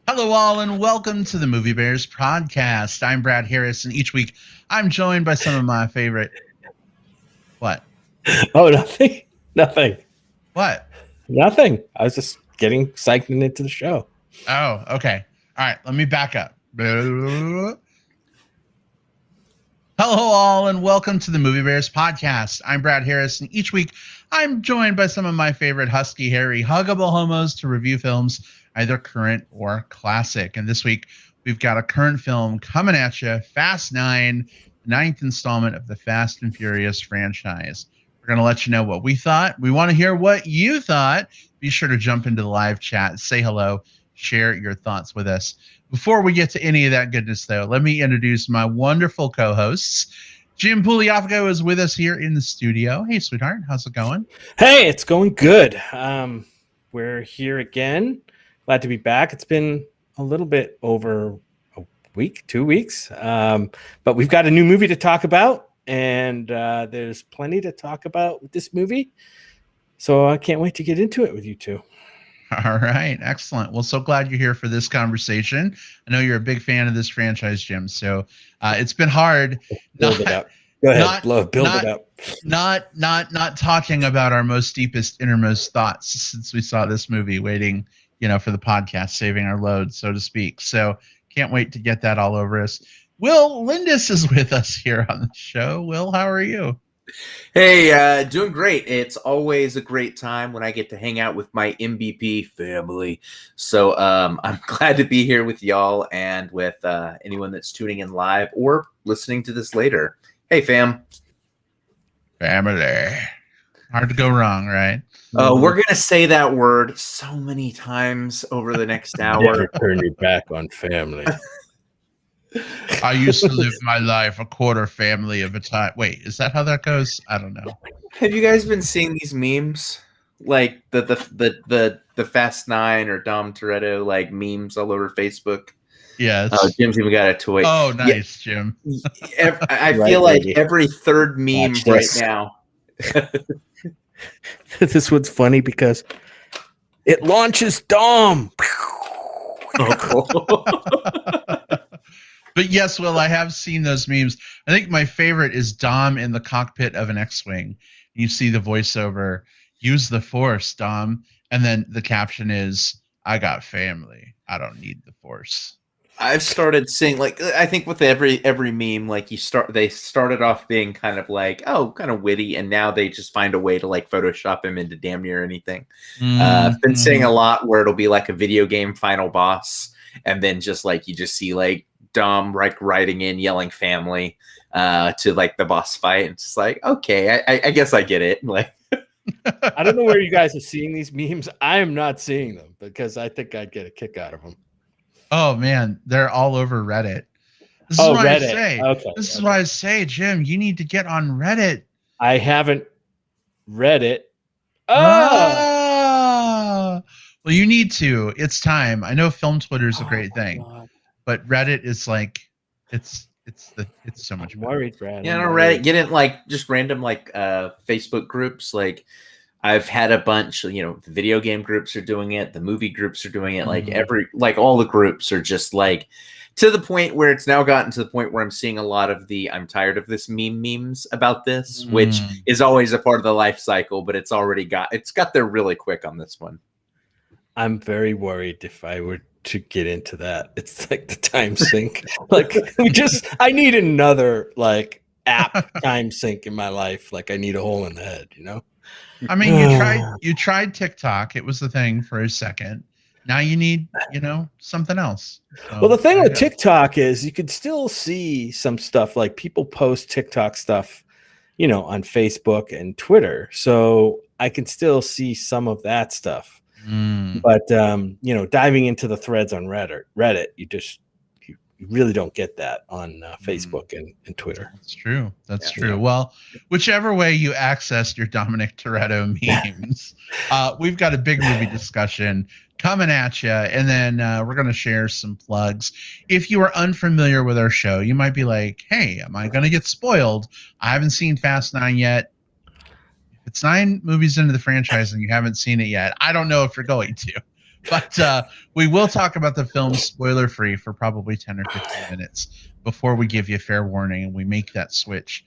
Hello, all, and welcome to the Movie Bears podcast. I'm Brad Harris, and each week I'm joined by some of my favorite. What? Oh, nothing. Nothing. What? Nothing. I was just getting psyched into the show. Oh, okay. All right, let me back up. Hello, all, and welcome to the Movie Bears podcast. I'm Brad Harris, and each week I'm joined by some of my favorite husky, hairy, huggable homos to review films, either current or classic. And this week we've got a current film coming at you, Fast 9, ninth installment of the Fast and Furious franchise. We're going to let you know what we thought. We want to hear what you thought. Be sure to jump into the live chat, say hello, share your thoughts with us. Before we get to any of that goodness, though, let me introduce my wonderful co-hosts. Jim Pugliafico is with us here in the studio. Hey, sweetheart, how's it going? Hey, it's going good. We're here again. Glad to be back. It's been a little bit over a week, 2 weeks, but we've got a new movie to talk about, and there's plenty to talk about with this movie. So I can't wait to get into it with you two. All right, excellent. Well, so glad you're here for this conversation. I know you're a big fan of this franchise, Jim. So it's been hard. Build it up. Go ahead. Build it up. Not talking about our most deepest, innermost thoughts since we saw this movie, waiting, for the podcast, saving our load, so to speak. So can't wait to get that all over us. Will Lindis is with us here on the show. Will, how are you? Hey, doing great. It's always a great time when I get to hang out with my MBP family. So I'm glad to be here with y'all and with anyone that's tuning in live or listening to this later. Hey, fam. Family. Hard to go wrong, right? We're going to say that word so many times over the next hour. Never turn your back on family. I used to live my life a quarter family of a time. Wait, is that how that goes? I don't know. Have you guys been seeing these memes? Like the Fast 9 or Dom Toretto like memes all over Facebook? Yes. Oh, Jim's even got a toy. Oh, nice, yeah. Jim. I feel like every third meme right now. This one's funny because it launches Dom. But yes, Will, I have seen those memes. I think my favorite is Dom in the cockpit of an X-Wing. You see the voiceover, use the Force, Dom. And then the caption is, I got family. I don't need the Force. I've started seeing, like, I think with every meme, like they started off being kind of like, oh, kind of witty, and now they just find a way to like Photoshop him into damn near anything. I've been seeing a lot where it'll be like a video game final boss, and then just like you just see like Dom like writing in yelling family to like the boss fight. And it's just like, okay, I guess I get it. Like, I don't know where you guys are seeing these memes. I am not seeing them because I think I'd get a kick out of them. Oh man, they're all over Reddit. This is why Reddit. I say. Okay, this is why I say, Jim, you need to get on Reddit. I haven't read it. Oh, well, you need to. It's time. I know film Twitter is a great thing, but Reddit is like, it's so much better. Worried, Brad. Yeah, on Reddit, get in like just random like Facebook groups. Like I've had a bunch. The video game groups are doing it. The movie groups are doing it. Like all the groups are just like to the point where it's now gotten to the point where I'm seeing a lot of the I'm tired of this memes about this, which is always a part of the life cycle, but it's got there really quick on this one. I'm very worried if I were to get into that. It's like the time sink. Like I need another like app time sink in my life. Like I need a hole in the head, I mean, you tried TikTok. It was the thing for a second. Now you need, something else. So, well, the thing with TikTok is you could still see some stuff like people post TikTok stuff, on Facebook and Twitter. So I can still see some of that stuff. But diving into the threads on Reddit, you really don't get that on Facebook and Twitter. That's true. That's true. Well, whichever way you access your Dominic Toretto memes, we've got a big movie discussion coming at you, and then we're going to share some plugs. If you are unfamiliar with our show, you might be like, hey, am I going to get spoiled? I haven't seen Fast 9 yet. If it's 9 movies into the franchise and you haven't seen it yet, I don't know if you're going to. But we will talk about the film spoiler free for probably 10 or 15 minutes before we give you a fair warning and we make that switch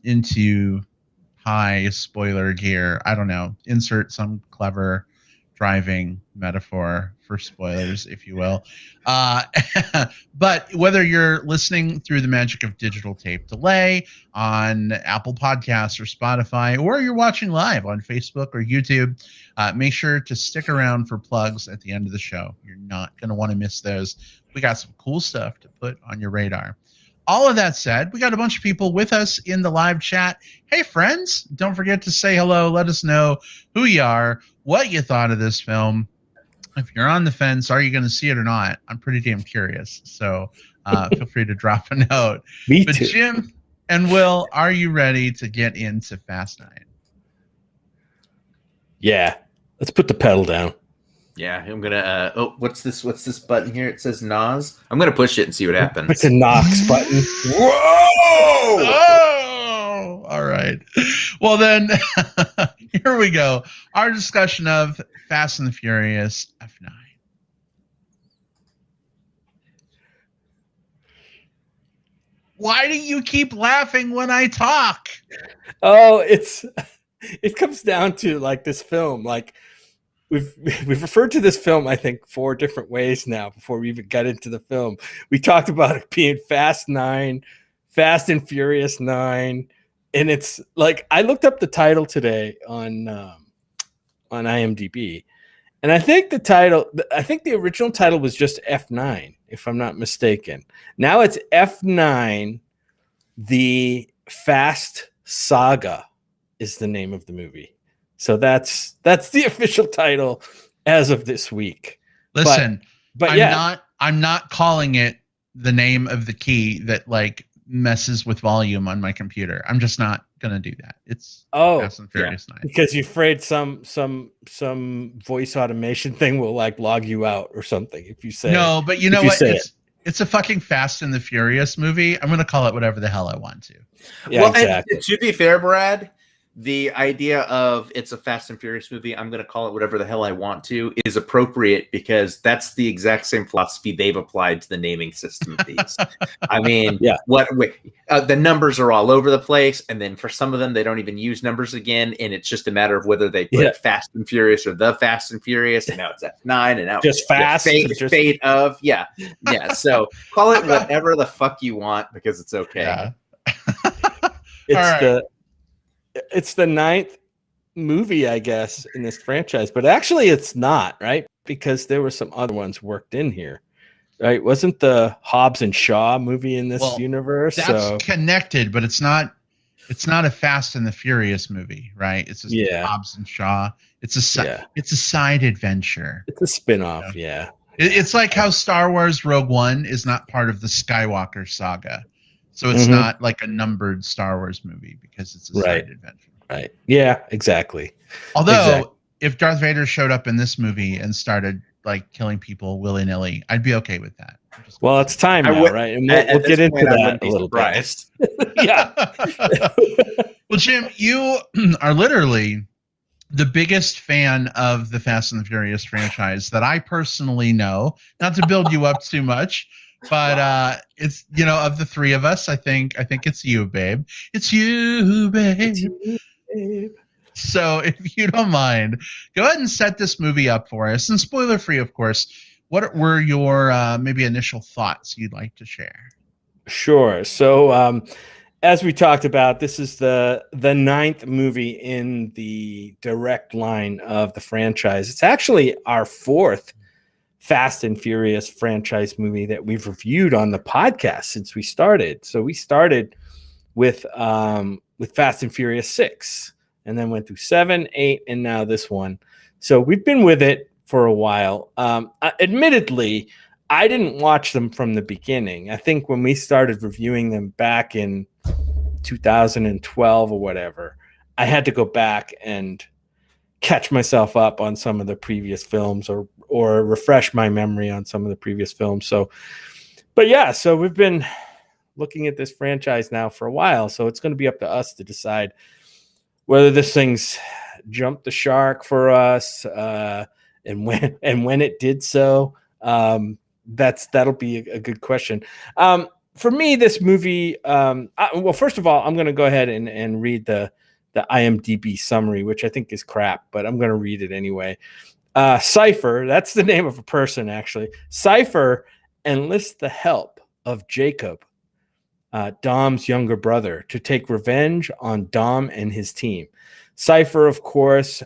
into high spoiler gear. I don't know. Insert some clever driving metaphor for spoilers, if you will. But whether you're listening through the magic of digital tape delay on Apple Podcasts or Spotify, or you're watching live on Facebook or YouTube, make sure to stick around for plugs at the end of the show. You're not going to want to miss those. We got some cool stuff to put on your radar. All of that said, we got a bunch of people with us in the live chat. Hey, friends, don't forget to say hello. Let us know who you are, what you thought of this film. If you're on the fence, are you going to see it or not? I'm pretty damn curious. So feel free to drop a note. Me but too. Jim and Will, are you ready to get into Fast 9? Yeah. Let's put the pedal down. Yeah, I'm gonna. What's this button here? It says Nas. I'm gonna push it and see what happens. It's a Knox button. Whoa! Oh, all right. Well, then, here we go. Our discussion of Fast and the Furious F9. Why do you keep laughing when I talk? Oh, it comes down to like this film. Like we've referred to this film, I think, 4 different ways now before we even got into the film. We talked about it being Fast 9, Fast and Furious 9, and it's like I looked up the title today on IMDb, and I think the original title was just F9, if I'm not mistaken. Now it's F9, the Fast Saga is the name of the movie. So that's the official title as of this week. Listen, but I'm not calling it the name of the key that like messes with volume on my computer. I'm just not gonna do that. It's Fast and Furious 9. Because you're afraid some voice automation thing will like log you out or something if you say no. But you know what? It's a fucking Fast and the Furious movie. I'm gonna call it whatever the hell I want to. Yeah, well, exactly. And to be fair, Brad, the idea of it's a Fast and Furious movie, I'm going to call it whatever the hell I want to, is appropriate because that's the exact same philosophy they've applied to the naming system of these. I mean, the numbers are all over the place, and then for some of them, they don't even use numbers again, and it's just a matter of whether they put Fast and Furious or the Fast and Furious, and now it's F9, and now just Fast. Fate of, yeah. So call it whatever the fuck you want because it's okay. Yeah. It's the 9th movie, I guess, in this franchise, but actually it's not, right? Because there were some other ones worked in here, right? Wasn't the Hobbs and Shaw movie in this universe? That's connected, but it's not a Fast and the Furious movie, right? It's just Hobbs and Shaw. It's a side adventure. It's a spin-off, yeah. It's like how Star Wars Rogue One is not part of the Skywalker saga. So it's not like a numbered Star Wars movie because it's a side adventure. Right. Yeah, exactly. Although if Darth Vader showed up in this movie and started like killing people willy-nilly, I'd be okay with that. Well, it's time now, right? And we'll get into that a little bit. Yeah. Well, Jim, you are literally the biggest fan of the Fast and the Furious franchise that I personally know. Not to build you up too much, but it's, of the 3 of us, I think it's you, babe. It's you, babe. It's you, babe. So if you don't mind, go ahead and set this movie up for us, and spoiler free, of course. What were your maybe initial thoughts you'd like to share? Sure. So as we talked about, this is the 9th movie in the direct line of the franchise. It's actually our 4th Fast and Furious franchise movie that we've reviewed on the podcast since we started. So we started with Fast and Furious 6, and then went through 7, 8, and now this one. So we've been with it for a while. Admittedly, I didn't watch them from the beginning. I think when we started reviewing them back in 2012 or whatever, I had to go back and catch myself up on some of the previous films or refresh my memory on some of the previous films. So we've been looking at this franchise now for a while. So it's going to be up to us to decide whether this thing's jumped the shark for us, and when it did so. That'll be a good question. For me, this movie, well, first of all, I'm going to go ahead and read the IMDb summary, which I think is crap, but I'm going to read it anyway. Cypher, that's the name of a person, actually. Cypher enlists the help of Jacob, Dom's younger brother, to take revenge on Dom and his team. Cypher, of course,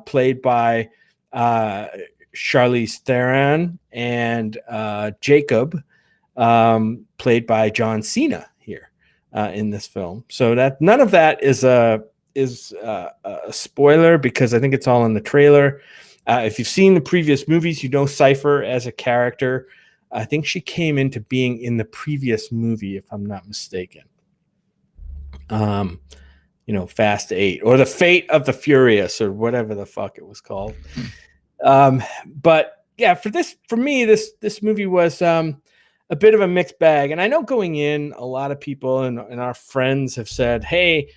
played by Charlize Theron, and Jacob, played by John Cena here in this film. So that none of that is a spoiler, because I think it's all in the trailer. If you've seen the previous movies, you know Cypher as a character. I think she came into being in the previous movie, if I'm not mistaken. Fast 8, or The Fate of the Furious, or whatever the fuck it was called. But yeah, for me, this movie was a bit of a mixed bag. And I know going in, a lot of people and our friends have said, hey,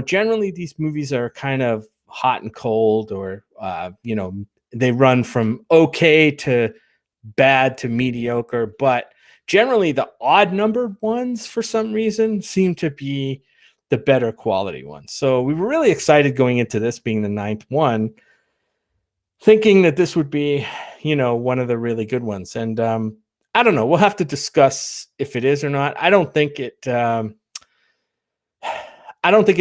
generally these movies are kind of hot and cold, or, they run from okay to bad to mediocre. But generally the odd numbered ones, for some reason, seem to be the better quality ones. So we were really excited going into this, being the 9th one, thinking that this would be, one of the really good ones. And I don't know. We'll have to discuss if it is or not. I don't think it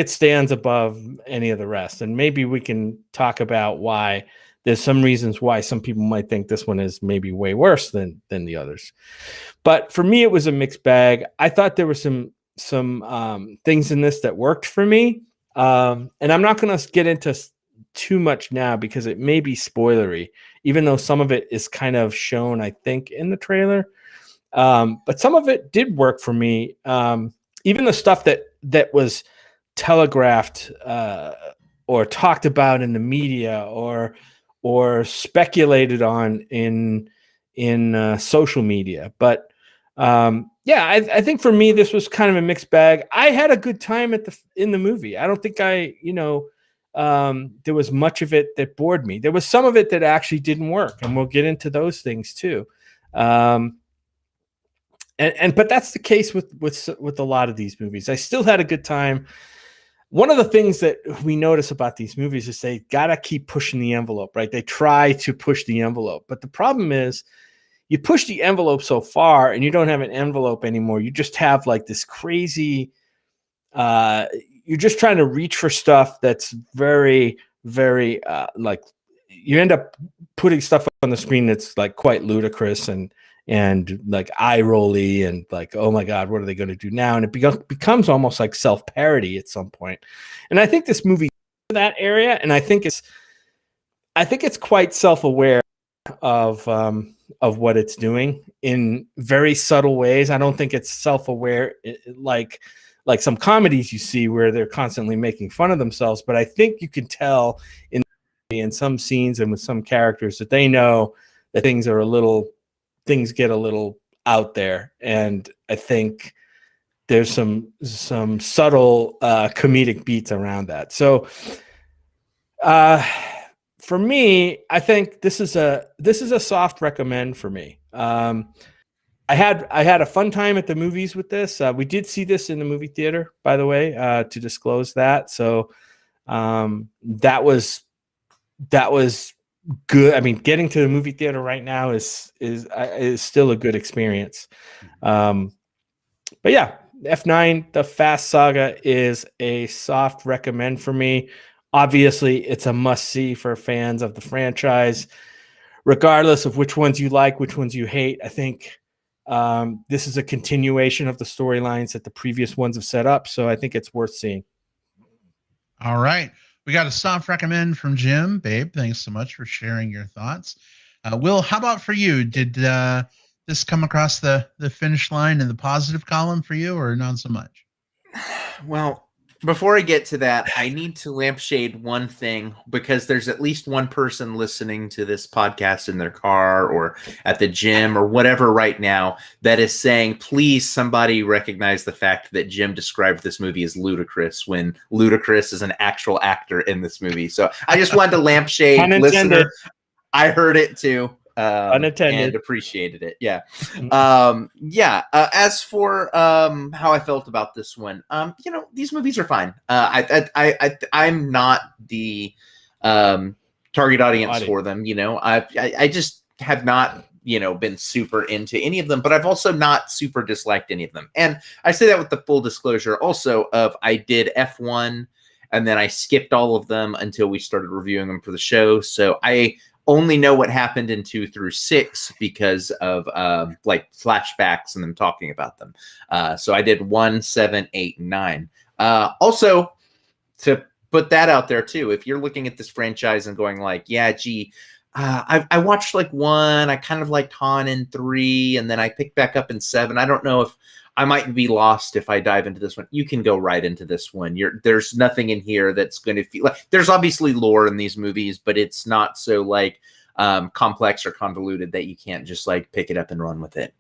stands above any of the rest. And maybe we can talk about why. There's some reasons why some people might think this one is maybe way worse than the others. But for me, it was a mixed bag. I thought there were some things in this that worked for me. And I'm not going to get into too much now, because it may be spoilery, even though some of it is kind of shown, I think, in the trailer. But some of it did work for me. Even the stuff that was telegraphed or talked about in the media, or speculated on in social media. But I think for me, this was kind of a mixed bag. I had a good time in the movie. I don't think there was much of it that bored me. There was some of it that actually didn't work, and we'll get into those things too. But that's the case with a lot of these movies. I still had a good time. One of the things that we notice about these movies is they gotta keep pushing the envelope, right? They try to push the envelope, but the problem is, you push the envelope so far and you don't have an envelope anymore. You just have like this crazy, you're just trying to reach for stuff that's very, very, like, you end up putting stuff on the screen that's like quite ludicrous and like eye rolly, and like, oh my God, what are they going to do now? And it becomes almost like self-parody at some point. And I think this movie that area, and I think it's quite self-aware of what it's doing in very subtle ways. I don't think it's self-aware like some comedies you see where they're constantly making fun of themselves. But I think you can tell in some scenes and with some characters that they know that things get a little out there. And I think there's some subtle comedic beats around that. So for me, I think this is a soft recommend for me. I had a fun time at the movies with this. We did see this in the movie theater, by the way, to disclose that. So that was good. I mean, getting to the movie theater right now is still a good experience. But yeah, F9, The Fast Saga, is a soft recommend for me. Obviously, it's a must-see for fans of the franchise, regardless of which ones you like, which ones you hate. I think this is a continuation of the storylines that the previous ones have set up, so I think it's worth seeing. All right. We got a soft recommend from Jim. Babe, thanks so much for sharing your thoughts. Will, how about for you? Did this come across the finish line in the positive column for you, or not so much? Well, before I get to that, I need to lampshade one thing, because there's at least one person listening to this podcast in their car or at the gym or whatever right now that is saying, please, somebody recognize the fact that Jim described this movie as ludicrous, when Ludacris is an actual actor in this movie. So I just wanted to lampshade listener. I heard it too. Unattended. And appreciated it. Yeah. As for how I felt about this one, these movies are fine. I'm not the target audience for them. I just have not been super into any of them, but I've also not super disliked any of them. And I say that with the full disclosure also of I did F1 and then I skipped all of them until we started reviewing them for the show. So I only know what happened in 2 through 6 because of like flashbacks and them talking about them. So I did 1, 7, 8, and 9. Also, to put that out there too, if you're looking at this franchise and going like, yeah, gee, I watched like 1, I kind of liked Han in 3, and then I picked back up in 7. I don't know if I might be lost if I dive into this one. You can go right into this one. There's nothing in here that's going to feel like, there's obviously lore in these movies, but it's not so like complex or convoluted that you can't just like pick it up and run with it.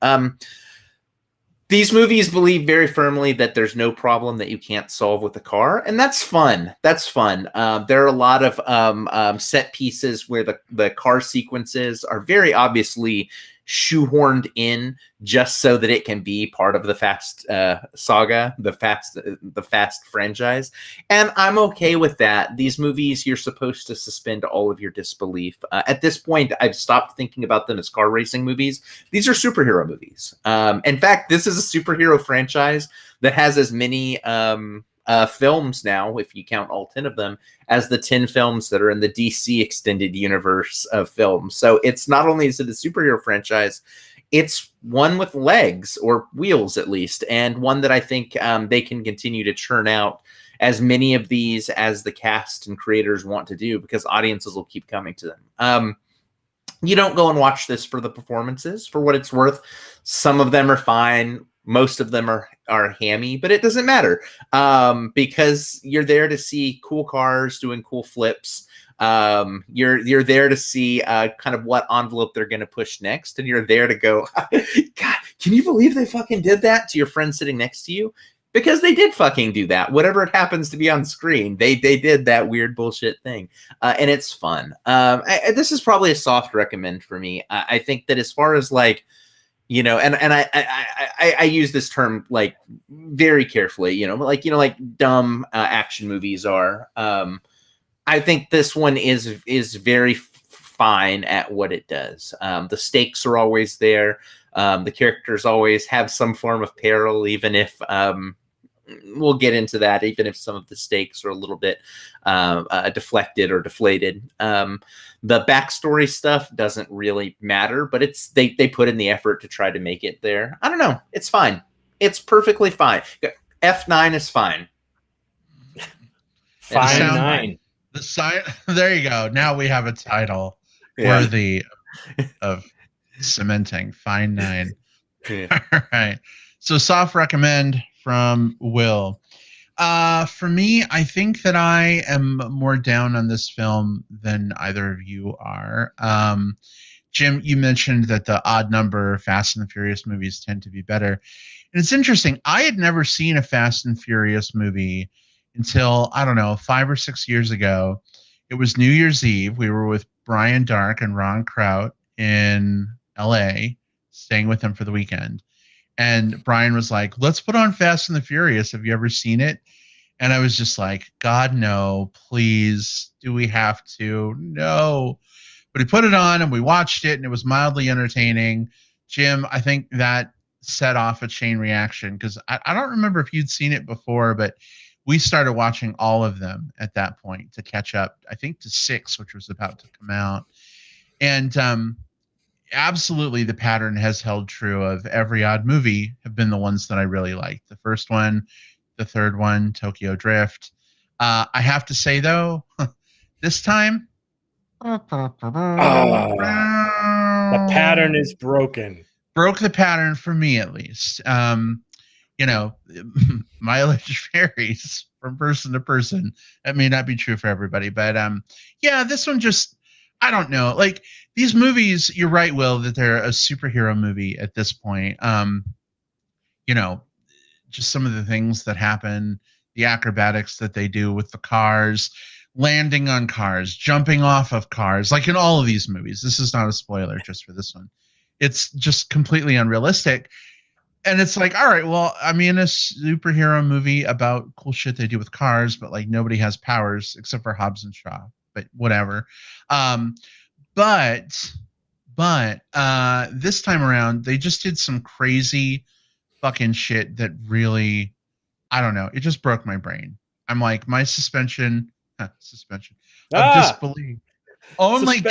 These movies believe very firmly that there's no problem that you can't solve with a car, and that's fun. That's fun. There are a lot of set pieces where the car sequences are very obviously shoehorned in just so that it can be part of the Fast saga, the Fast franchise. And I'm okay with that. These movies, you're supposed to suspend all of your disbelief. At this point, I've stopped thinking about them as car racing movies. These are superhero movies. In fact, this is a superhero franchise that has as many films now, if you count all 10 of them, as the 10 films that are in the DC extended universe of films. So it's not only is it a superhero franchise, it's one with legs, or wheels at least, and one that I think they can continue to churn out as many of these as the cast and creators want to do, because audiences will keep coming to them. You don't go and watch this for the performances. For what it's worth, some of them are fine. Most of them are hammy, but it doesn't matter because you're there to see cool cars doing cool flips. You're there to see kind of what envelope they're going to push next, and you're there to go, God, can you believe they fucking did that to your friend sitting next to you? Because they did fucking do that. Whatever it happens to be on screen, they did that weird bullshit thing, and it's fun. This is probably a soft recommend for me. I think that as far as like, and I use this term like very carefully, like dumb action movies are. I think this one is very fine at what it does. The stakes are always there. The characters always have some form of peril, even if we'll get into that, even if some of the stakes are a little bit deflected or deflated. The backstory stuff doesn't really matter, but they put in the effort to try to make it there. I don't know. It's fine. It's perfectly fine. F9 is fine. Fine 9. The sign. There you go. Now we have a title worthy of cementing. Fine 9. Yeah. All right. So soft recommend from Will. For me, I think that I am more down on this film than either of you are. Jim, you mentioned that the odd number Fast and the Furious movies tend to be better. And it's interesting. I had never seen a Fast and Furious movie until, I don't know, 5 or 6 years ago. It was New Year's Eve. We were with Brian Dark and Ron Kraut in LA, staying with them for the weekend. And Brian was like, let's put on Fast and the Furious. Have you ever seen it? And I was just like, God, no, please. Do we have to? No. But he put it on and we watched it and it was mildly entertaining. Jim, I think that set off a chain reaction because I don't remember if you'd seen it before, but we started watching all of them at that point to catch up, I think, to 6, which was about to come out. And absolutely the pattern has held true of every odd movie have been the ones that I really liked. The first one, the third one, Tokyo Drift. I have to say, though, this time, the pattern is broken. Broke the pattern for me, at least. Mileage varies from person to person. That may not be true for everybody, but this one just, I don't know. Like these movies, you're right, Will, that they're a superhero movie at this point. Just some of the things that happen, the acrobatics that they do with the cars, landing on cars, jumping off of cars, like in all of these movies. This is not a spoiler just for this one. It's just completely unrealistic. And it's like, all right, well, I'm in a superhero movie about cool shit they do with cars, but like nobody has powers except for Hobbs and Shaw. But whatever. But this time around, they just did some crazy fucking shit that really, I don't know, it just broke my brain. I'm like, my suspension of disbelief only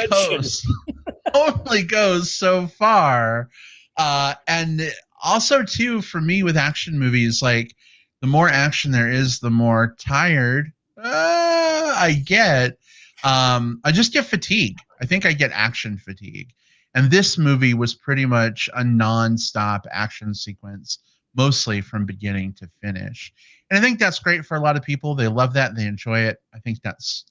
goes so far. And also too, for me with action movies, like the more action there is, the more tired I get. I just get fatigue. I think I get action fatigue. And this movie was pretty much a non-stop action sequence, mostly from beginning to finish. And I think that's great for a lot of people. They love that. They enjoy it. I think that's,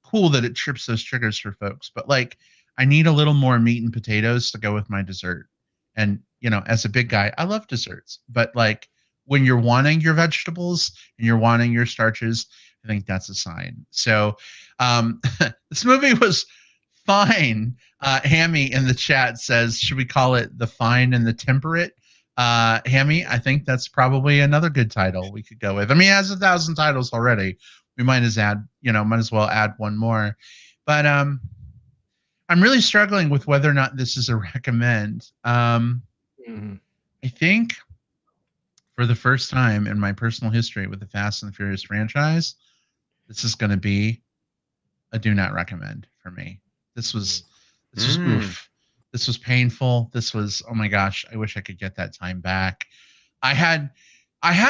cool that it trips those triggers for folks. But like, I need a little more meat and potatoes to go with my dessert. And, as a big guy, I love desserts. But like, when you're wanting your vegetables and you're wanting your starches, I think that's a sign. So this movie was fine. Hammy in the chat says, should we call it The Fine and the Temperate? Hammy, I think that's probably another good title we could go with. I mean, it has 1,000 titles already. We might as well add one more. But I'm really struggling with whether or not this is a recommend. I think for the first time in my personal history with the Fast and the Furious franchise, this is going to be a do not recommend for me. This was oof. This was painful. This was, oh my gosh, I wish I could get that time back. I had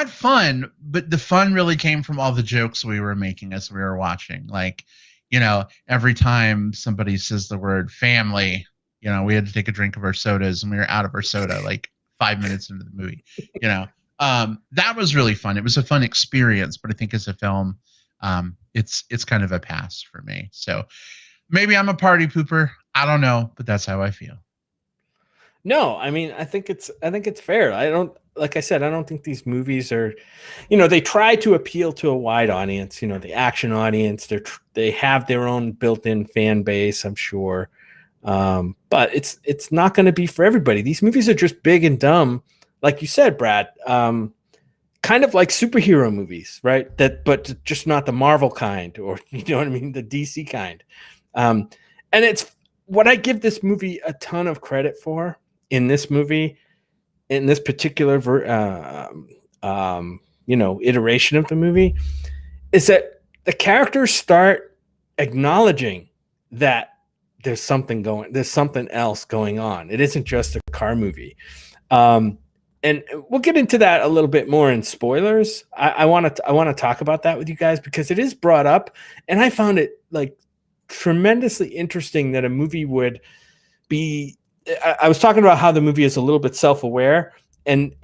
fun, but the fun really came from all the jokes we were making as we were watching. Like, every time somebody says the word family, we had to take a drink of our sodas and we were out of our soda like 5 minutes into the movie. That was really fun. It was a fun experience, but I think as a film, it's kind of a pass for me. So maybe I'm a party pooper. I don't know, but that's how I feel. No, I mean, I think it's fair. Like I said, I don't think these movies are, they try to appeal to a wide audience, the action audience. They have their own built-in fan base, I'm sure. But it's not going to be for everybody. These movies are just big and dumb. Like you said, Brad, kind of like superhero movies, right? But just not the Marvel kind, or, the DC kind. And it's what I give this movie a ton of credit for in this movie, in this particular, iteration of the movie, is that the characters start acknowledging that there's something else going on. It isn't just a car movie. And we'll get into that a little bit more in spoilers. I want to talk about that with you guys because it is brought up, and I found it like tremendously interesting that a movie would be. I was talking about how the movie is a little bit self-aware, and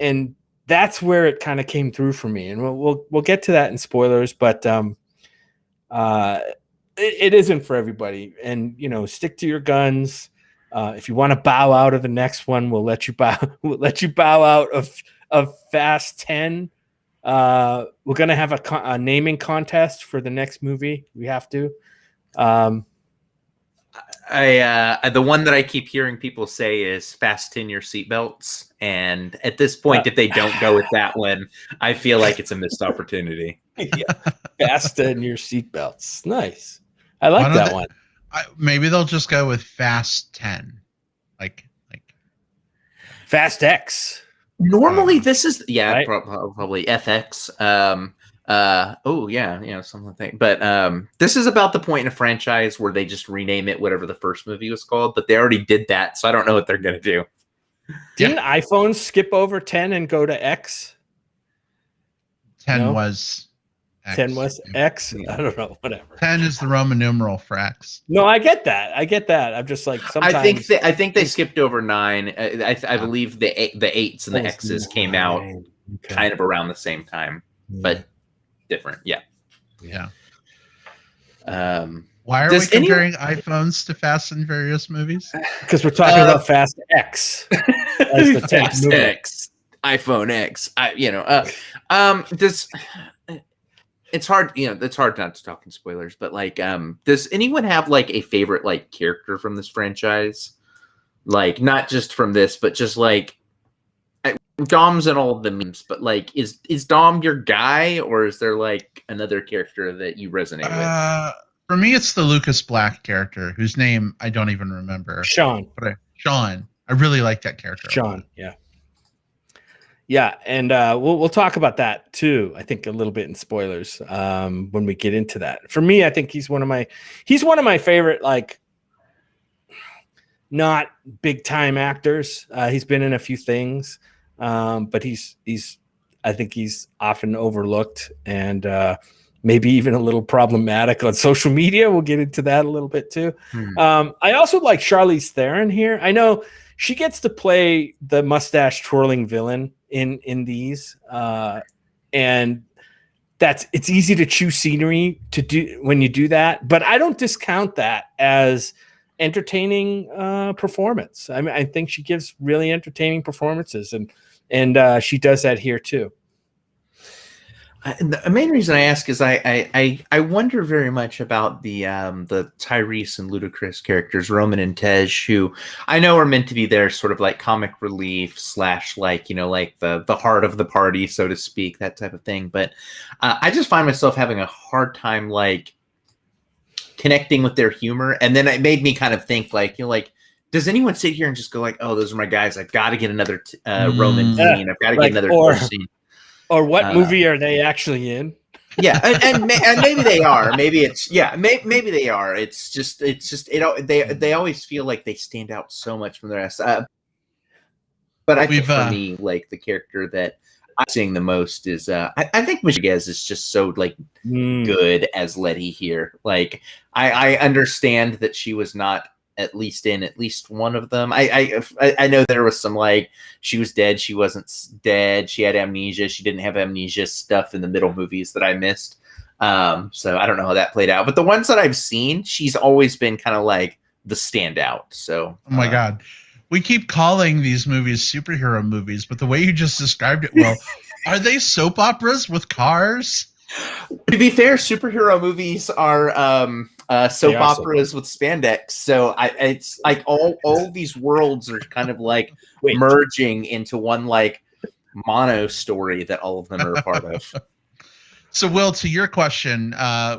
that's where it kind of came through for me. And we'll get to that in spoilers, but it isn't for everybody. And stick to your guns. If you want to bow out of the next one, we'll let you bow. We'll let you bow out of Fast 10. We're gonna have a naming contest for the next movie. We have to. The one that I keep hearing people say is fasten your seatbelts. And at this point, if they don't go with that one, I feel like it's a missed opportunity. Yeah. Fasten your seatbelts. Nice. I like that one. Maybe they'll just go with Fast 10. Like Fast X. Normally this is right? Probably FX. Something like that. But this is about the point in a franchise where they just rename it whatever the first movie was called, but they already did that, so I don't know what they're gonna do. Didn't iPhones skip over 10 and go to X? 10 was X. 10 was X? I don't know, whatever. 10 is the Roman numeral for X. No, I get that. I'm just like, sometimes I think they skipped over 9. I believe the 8s and the X's came out kind of around the same time, but different. Yeah. Why are we comparing iPhones to Fast and Furious movies? Because we're talking about Fast X. As the Fast X, iPhone X. it's hard, it's hard not to talk in spoilers, but like, does anyone have like a favorite like character from this franchise? Like, not just from this, but just like Dom's and all of the memes, but like, is Dom your guy, or is there like another character that you resonate with? For me, it's the Lucas Black character, whose name I don't even remember. Sean. Sean. I really like that character. Sean, yeah. Yeah, and we'll talk about that too. I think a little bit in spoilers when we get into that. For me, I think he's one of my favorite, like, not big time actors. He's been in a few things, but I think he's often overlooked and maybe even a little problematic on social media. We'll get into that a little bit too. I also like Charlize Theron here. I know she gets to play the mustache twirling villain in these, and it's easy to chew scenery to do when you do that. But I don't discount that as entertaining performance. I mean, I think she gives really entertaining performances, and she does that here too. The main reason I ask is I wonder very much about the Tyrese and Ludacris characters, Roman and Tej, who I know are meant to be there sort of like comic relief / like, like the heart of the party, so to speak, that type of thing. But I just find myself having a hard time like connecting with their humor. And then it made me kind of think like, does anyone sit here and just go like, oh, those are my guys, I've got to get another Roman scene, I've got to get another Tej scene. Or what movie are they actually in? Yeah, and maybe they are. Maybe it's maybe they are. It's just they always feel like they stand out so much from the rest. But I think for me, like the character that I'm seeing the most is I think Miguez is just so like good as Letty here. Like I understand that she was not at least one of them. I know there was some like she was dead, she wasn't dead, she had amnesia, she didn't have amnesia stuff in the middle movies that I missed. So I don't know how that played out, but the ones that I've seen, she's always been kind of like the standout. So oh my god, we keep calling these movies superhero movies, but the way you just described it, well, are they soap operas with cars? To be fair, superhero movies are soap operas with spandex. So it's like all these worlds are kind of like merging into one like mono story that all of them are a part of. So, Will, to your question,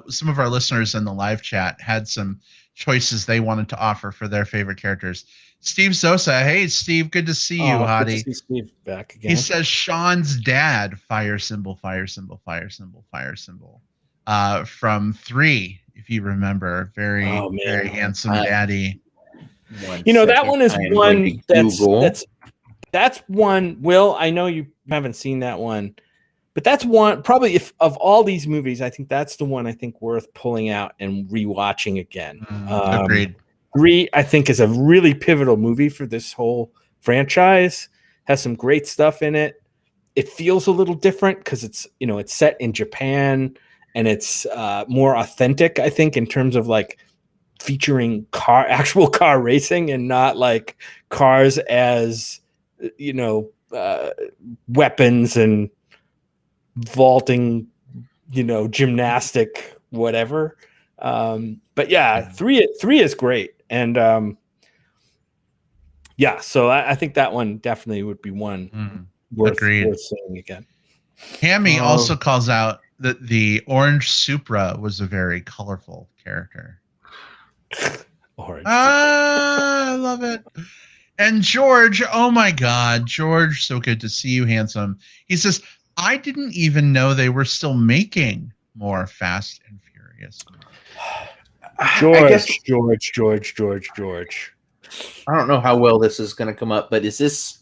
some of our listeners in the live chat had some choices they wanted to offer for their favorite characters. Steve Sosa, hey Steve, good to see you, hottie. Good to see Steve back again. He says Sean's dad, fire symbol, fire symbol, fire symbol, fire symbol. From 3, if you remember, very handsome daddy. That one is one that's one. Will, I know you haven't seen that one, but that's one probably of all these movies, I think that's the one I think worth pulling out and rewatching again. Agreed. 3, I think, is a really pivotal movie for this whole franchise. Has some great stuff in it. It feels a little different because it's set in Japan and it's more authentic, I think, in terms of like featuring actual car racing and not like cars as weapons and vaulting, gymnastic whatever. But yeah, 3 is great. And so I think that one definitely would be one worth seeing again. Hammy also calls out that the orange Supra was a very colorful character. Orange. I love it. And George, oh my God, George, so good to see you, handsome. He says, I didn't even know they were still making more Fast and Furious. George. I don't know how well this is going to come up, but is this?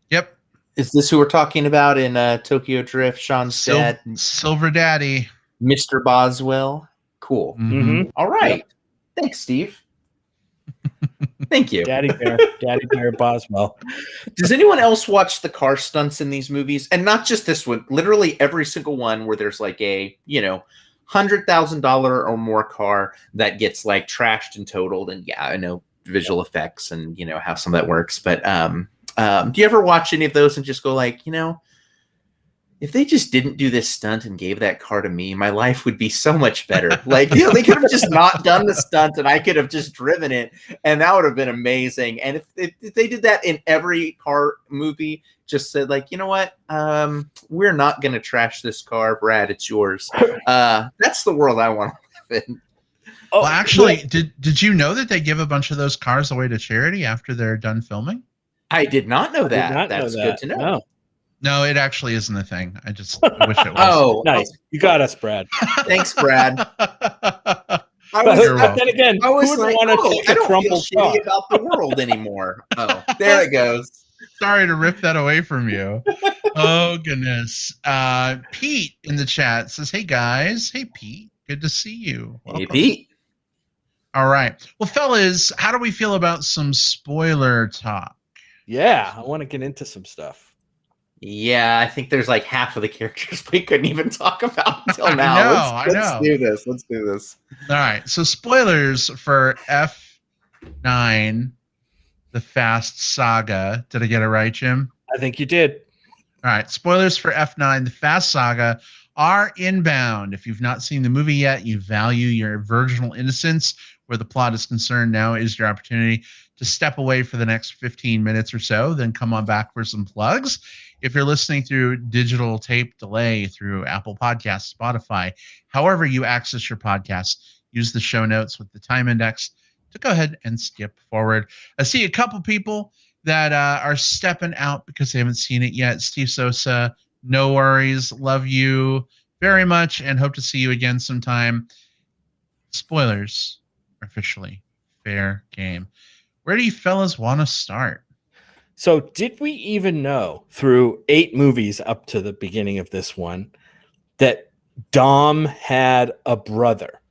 Yep. Is this who we're talking about in Tokyo Drift? Sean's dad, Silver Daddy, Mr. Boswell. Cool. Mm-hmm. All right. Yep. Thanks, Steve. Thank you, Daddy Bear Boswell. Does anyone else watch the car stunts in these movies? And not just this one. Literally every single one where there's like a $100,000 or more car that gets like trashed and totaled. And yeah, I know visual effects and how some of that works. But do you ever watch any of those and just go like, if they just didn't do this stunt and gave that car to me, my life would be so much better. Like, they could have just not done the stunt and I could have just driven it, and that would have been amazing. And if they did that in every car movie, just said, like, you know what, we're not going to trash this car, Brad, it's yours. That's the world I want to live in. Well, actually, did you know that they give a bunch of those cars away to charity after they're done filming? I did not know that. That's good to know. No, it actually isn't a thing. I just wish it was. Oh, nice. You got us, Brad. Thanks, Brad. Then again, I was who would like, want to take I a don't feel crumpled car? shitty about the world anymore. Oh, there it goes. Sorry to rip that away from you. Oh, goodness. Pete in the chat says, hey, guys. Hey, Pete. Good to see you. Welcome. Hey, Pete. All right. Well, fellas, how do we feel about some spoiler talk? Yeah, I want to get into some stuff. Yeah, I think there's like half of the characters we couldn't even talk about until now. I know. Let's do this. Let's do this. All right. So spoilers for F9, the Fast Saga. Did I get it right, Jim? I think you did. All right. Spoilers for F9, the Fast Saga are inbound. If you've not seen the movie yet, you value your virginal innocence where the plot is concerned. Now is your opportunity to step away for the next 15 minutes or so, then come on back for some plugs. If you're listening through digital tape delay through Apple Podcasts, Spotify, however you access your podcast, use the show notes with the time index to go ahead and skip forward. I see a couple people that are stepping out because they haven't seen it yet. Steve Sosa, no worries. Love you very much and hope to see you again sometime. Spoilers are officially fair game. Where do you fellas want to start? So did we even know through 8 movies up to the beginning of this one that Dom had a brother?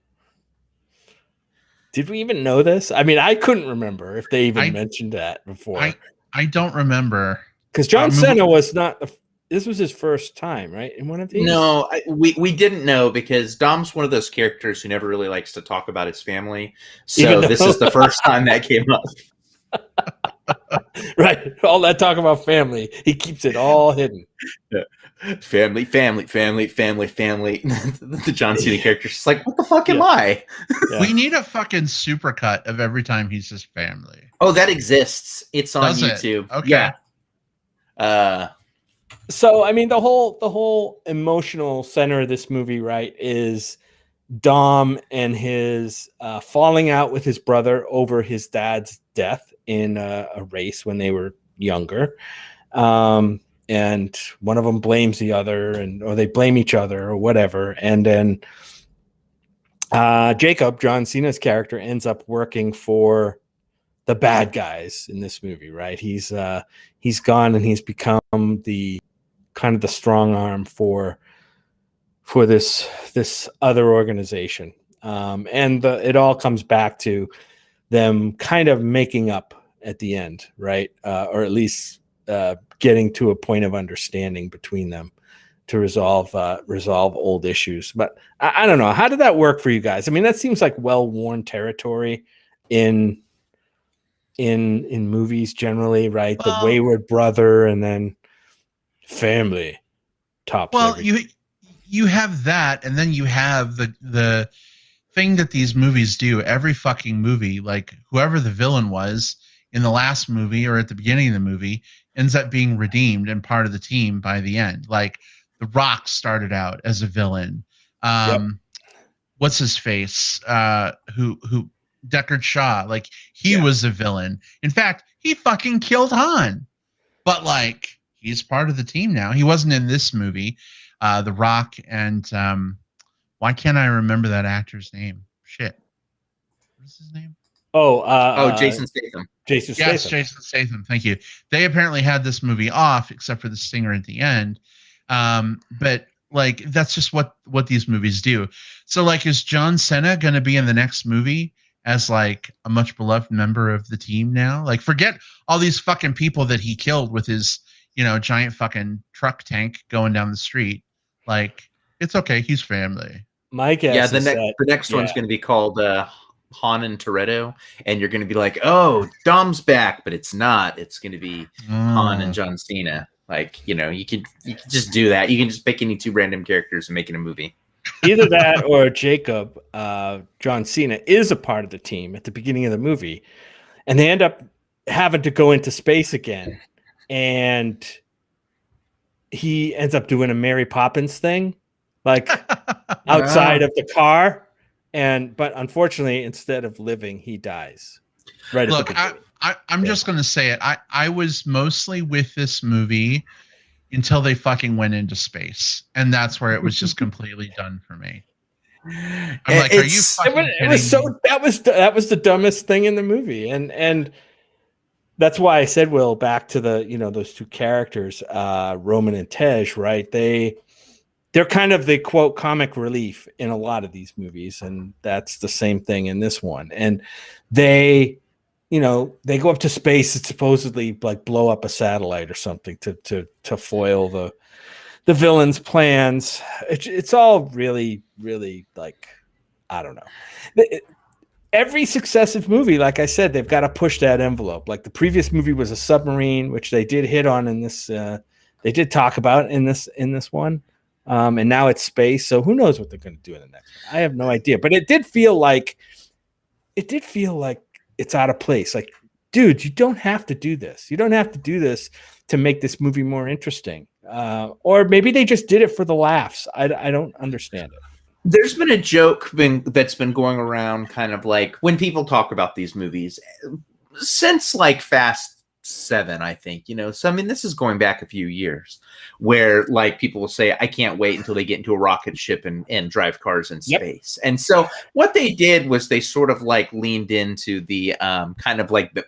Did we even know this? I mean, I couldn't remember if they even mentioned that before. I don't remember. Because John Cena was not, this was his first time, right? In one of these? No, we didn't know because Dom's one of those characters who never really likes to talk about his family. So this is the first time that came up. Right. All that talk about family. He keeps it all hidden. Yeah. Family. The John Cena character's just like, what the fuck am I? Yeah. We need a fucking supercut of every time he says family. Oh, that exists. It's on YouTube. Okay. Yeah. So I mean the whole emotional center of this movie, right, is Dom and his falling out with his brother over his dad's death in a race when they were younger. And one of them blames the other, or they blame each other or whatever. And then Jacob, John Cena's character, ends up working for the bad guys in this movie, right? He's gone and he's become the kind of the strong arm for this other organization. And it all comes back to them kind of making up at the end, right? Or at least getting to a point of understanding between them to resolve old issues. But I don't know. How did that work for you guys? I mean, that seems like well-worn territory in movies generally, right? The wayward brother and then family tops. Well, you have that, and then you have the thing that these movies do. Every fucking movie, like whoever the villain was in the last movie or at the beginning of the movie, ends up being redeemed and part of the team by the end. Like The Rock started out as a villain. What's his face? Who Deckard Shaw? Like he was a villain. In fact, he fucking killed Han. But like he's part of the team now. He wasn't in this movie. The Rock and why can't I remember that actor's name? Shit. What's his name? Jason Statham. Yes, Jason Statham. Thank you. They apparently had this movie off, except for the stinger at the end. But like that's just what these movies do. So like, is John Cena going to be in the next movie as like a much beloved member of the team now? Like, forget all these fucking people that he killed with his giant fucking truck tank going down the street. Like, it's okay. He's family. My guess. Yeah, the next one's going to be called Han and Toretto, and you're going to be like, oh, Dom's back, but it's not. It's going to be Han and John Cena. Like, you can just do that. You can just pick any two random characters and make it a movie. Either that or Jacob, John Cena, is a part of the team at the beginning of the movie, and they end up having to go into space again, and he ends up doing a Mary Poppins thing, like outside of the car, but unfortunately, instead of living, he dies. Right. Look, I'm just going to say it. I was mostly with this movie until they fucking went into space, and that's where it was just completely done for me. I'm like, are you fucking kidding me? That was the dumbest thing in the movie, and that's why I said, Will, back to the those two characters, Roman and Tej, right? They're kind of the quote comic relief in a lot of these movies, and that's the same thing in this one. And they go up to space and supposedly like blow up a satellite or something to foil the villain's plans. It's all really, really, like, I don't know. Every successive movie, like I said, they've got to push that envelope. Like the previous movie was a submarine, which they did hit on in this. They did talk about in this one, and now it's space. So who knows what they're going to do in the next one? I have no idea. But it did feel like it's out of place. Like, dude, you don't have to do this. You don't have to do this to make this movie more interesting. Or maybe they just did it for the laughs. I don't understand it. There's been a joke that's been going around, kind of like when people talk about these movies since like Fast 7, I think, so I mean, this is going back a few years where like people will say, I can't wait until they get into a rocket ship and drive cars in space. And so what they did was they sort of like leaned into the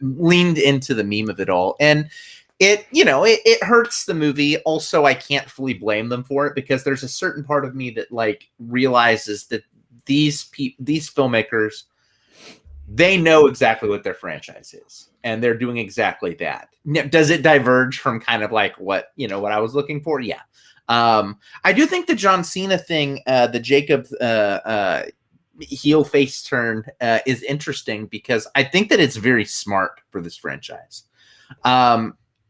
leaned into the meme of it all. And it hurts the movie. Also, I can't fully blame them for it, because there's a certain part of me that like realizes that these filmmakers, they know exactly what their franchise is, and they're doing exactly that. Does it diverge from kind of like what I was looking for? Yeah. I do think the John Cena thing, the Jacob heel face turn is interesting, because I think that it's very smart for this franchise.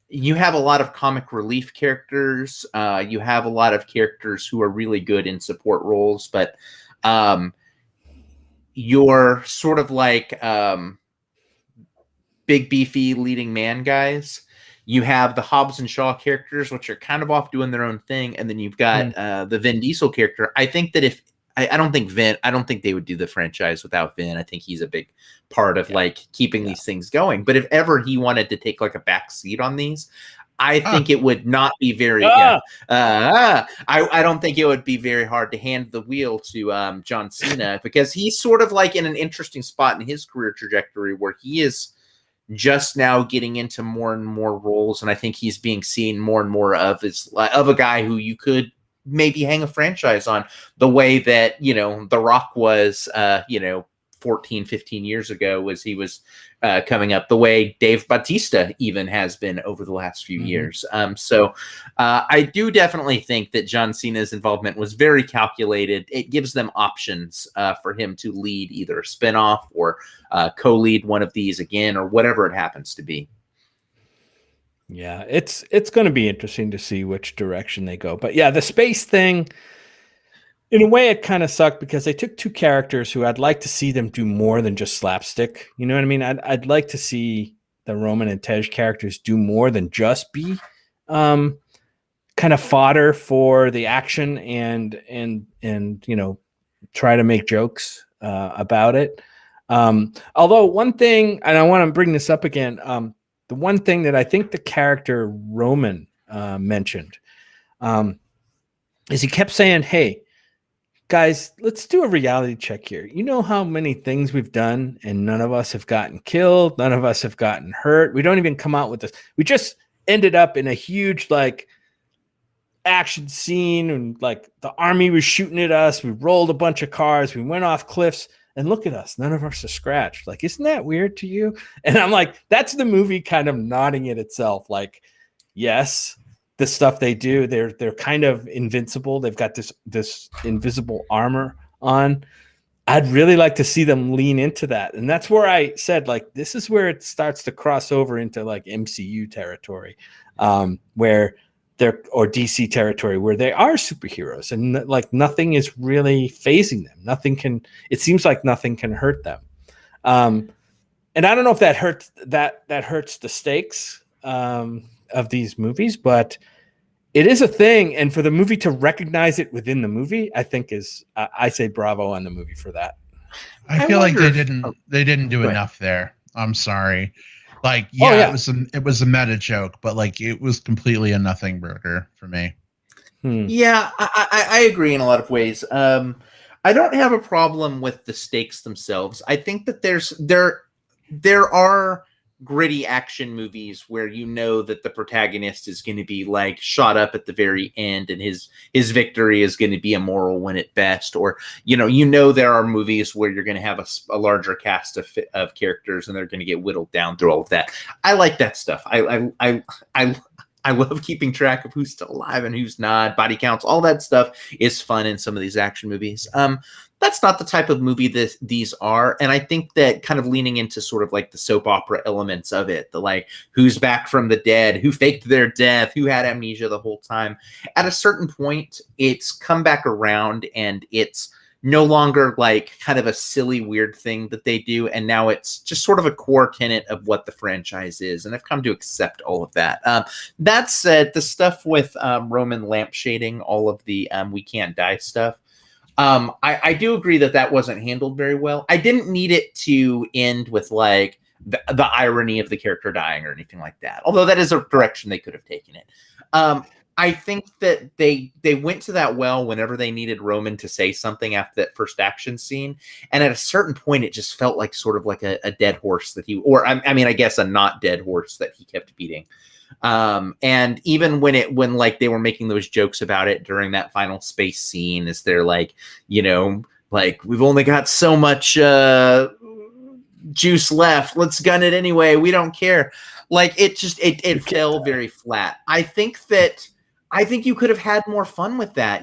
You have a lot of comic relief characters. You have a lot of characters who are really good in support roles, but you're sort of like big, beefy leading man guys. You have the Hobbs and Shaw characters, which are kind of off doing their own thing. And then you've got the Vin Diesel character. I think that I don't think they would do the franchise without Vin. I think he's a big part of like keeping these things going. But if ever he wanted to take like a back seat on these, I think it would not be very. I don't think it would be very hard to hand the wheel to John Cena, because he's sort of like in an interesting spot in his career trajectory where he is just now getting into more and more roles, and I think he's being seen more and more of as a guy who you could maybe hang a franchise on, the way that The Rock was 14 15 years ago as he was coming up, the way Dave Bautista even has been over the last few years. So I do definitely think that John Cena's involvement was very calculated. It gives them options for him to lead either a spinoff or co-lead one of these again, or whatever it happens to be. Yeah, it's going to be interesting to see which direction they go. But yeah, the space thing, in a way, it kind of sucked, because they took two characters who I'd like to see them do more than just slapstick. You know what I mean? I'd like to see the Roman and Tej characters do more than just be kind of fodder for the action and try to make jokes about it. Although one thing, and I want to bring this up again, the one thing that I think the character Roman mentioned is he kept saying, hey, guys, let's do a reality check here. You know how many things we've done and none of us have gotten killed. None of us have gotten hurt. We don't even come out with this. We just ended up in a huge like action scene, and like the army was shooting at us. We rolled a bunch of cars. We went off cliffs. And look at us. None of us are scratched. Like, isn't that weird to you? And I'm like, that's the movie kind of nodding at itself. Like, yes, the stuff they do, they're kind of invincible. They've got this invisible armor on. I'd really like to see them lean into that. And that's where I said, like, this is where it starts to cross over into like MCU territory, where or DC territory where they are superheroes and like nothing is really phasing them. It seems like nothing can hurt them. And I don't know if that hurts the stakes of these movies, but it is a thing. And for the movie to recognize it within the movie, I think I say bravo on the movie for that. I feel like they didn't do enough there. I'm sorry. Like, yeah, it was a meta joke, but like it was completely a nothing burger for me. Yeah, I agree in a lot of ways. I don't have a problem with the stakes themselves. I think that there are gritty action movies where you know that the protagonist is going to be like shot up at the very end and his victory is going to be a moral win at best, or there are movies where you're going to have a larger cast of characters and they're going to get whittled down through all of that. I like that stuff. I love keeping track of who's still alive and who's not, body counts, all that stuff is fun in some of these action movies. That's not the type of movie these are. And I think that kind of leaning into sort of like the soap opera elements of it, the like who's back from the dead, who faked their death, who had amnesia the whole time. At a certain point, it's come back around and it's no longer like kind of a silly, weird thing that they do. And now it's just sort of a core tenet of what the franchise is. And I've come to accept all of that. That said, the stuff with Roman lampshading, all of the we can't die stuff, I do agree that wasn't handled very well. I didn't need it to end with like the irony of the character dying or anything like that, although that is a direction they could have taken it. I think that they went to that well whenever they needed Roman to say something after that first action scene. And at a certain point, it just felt like sort of like a dead horse that I guess a not dead horse that he kept beating. And even when like they were making those jokes about it during that final space scene, is they're like, like we've only got so much juice left. Let's gun it anyway. We don't care. Like it fell very flat. I think you could have had more fun with that.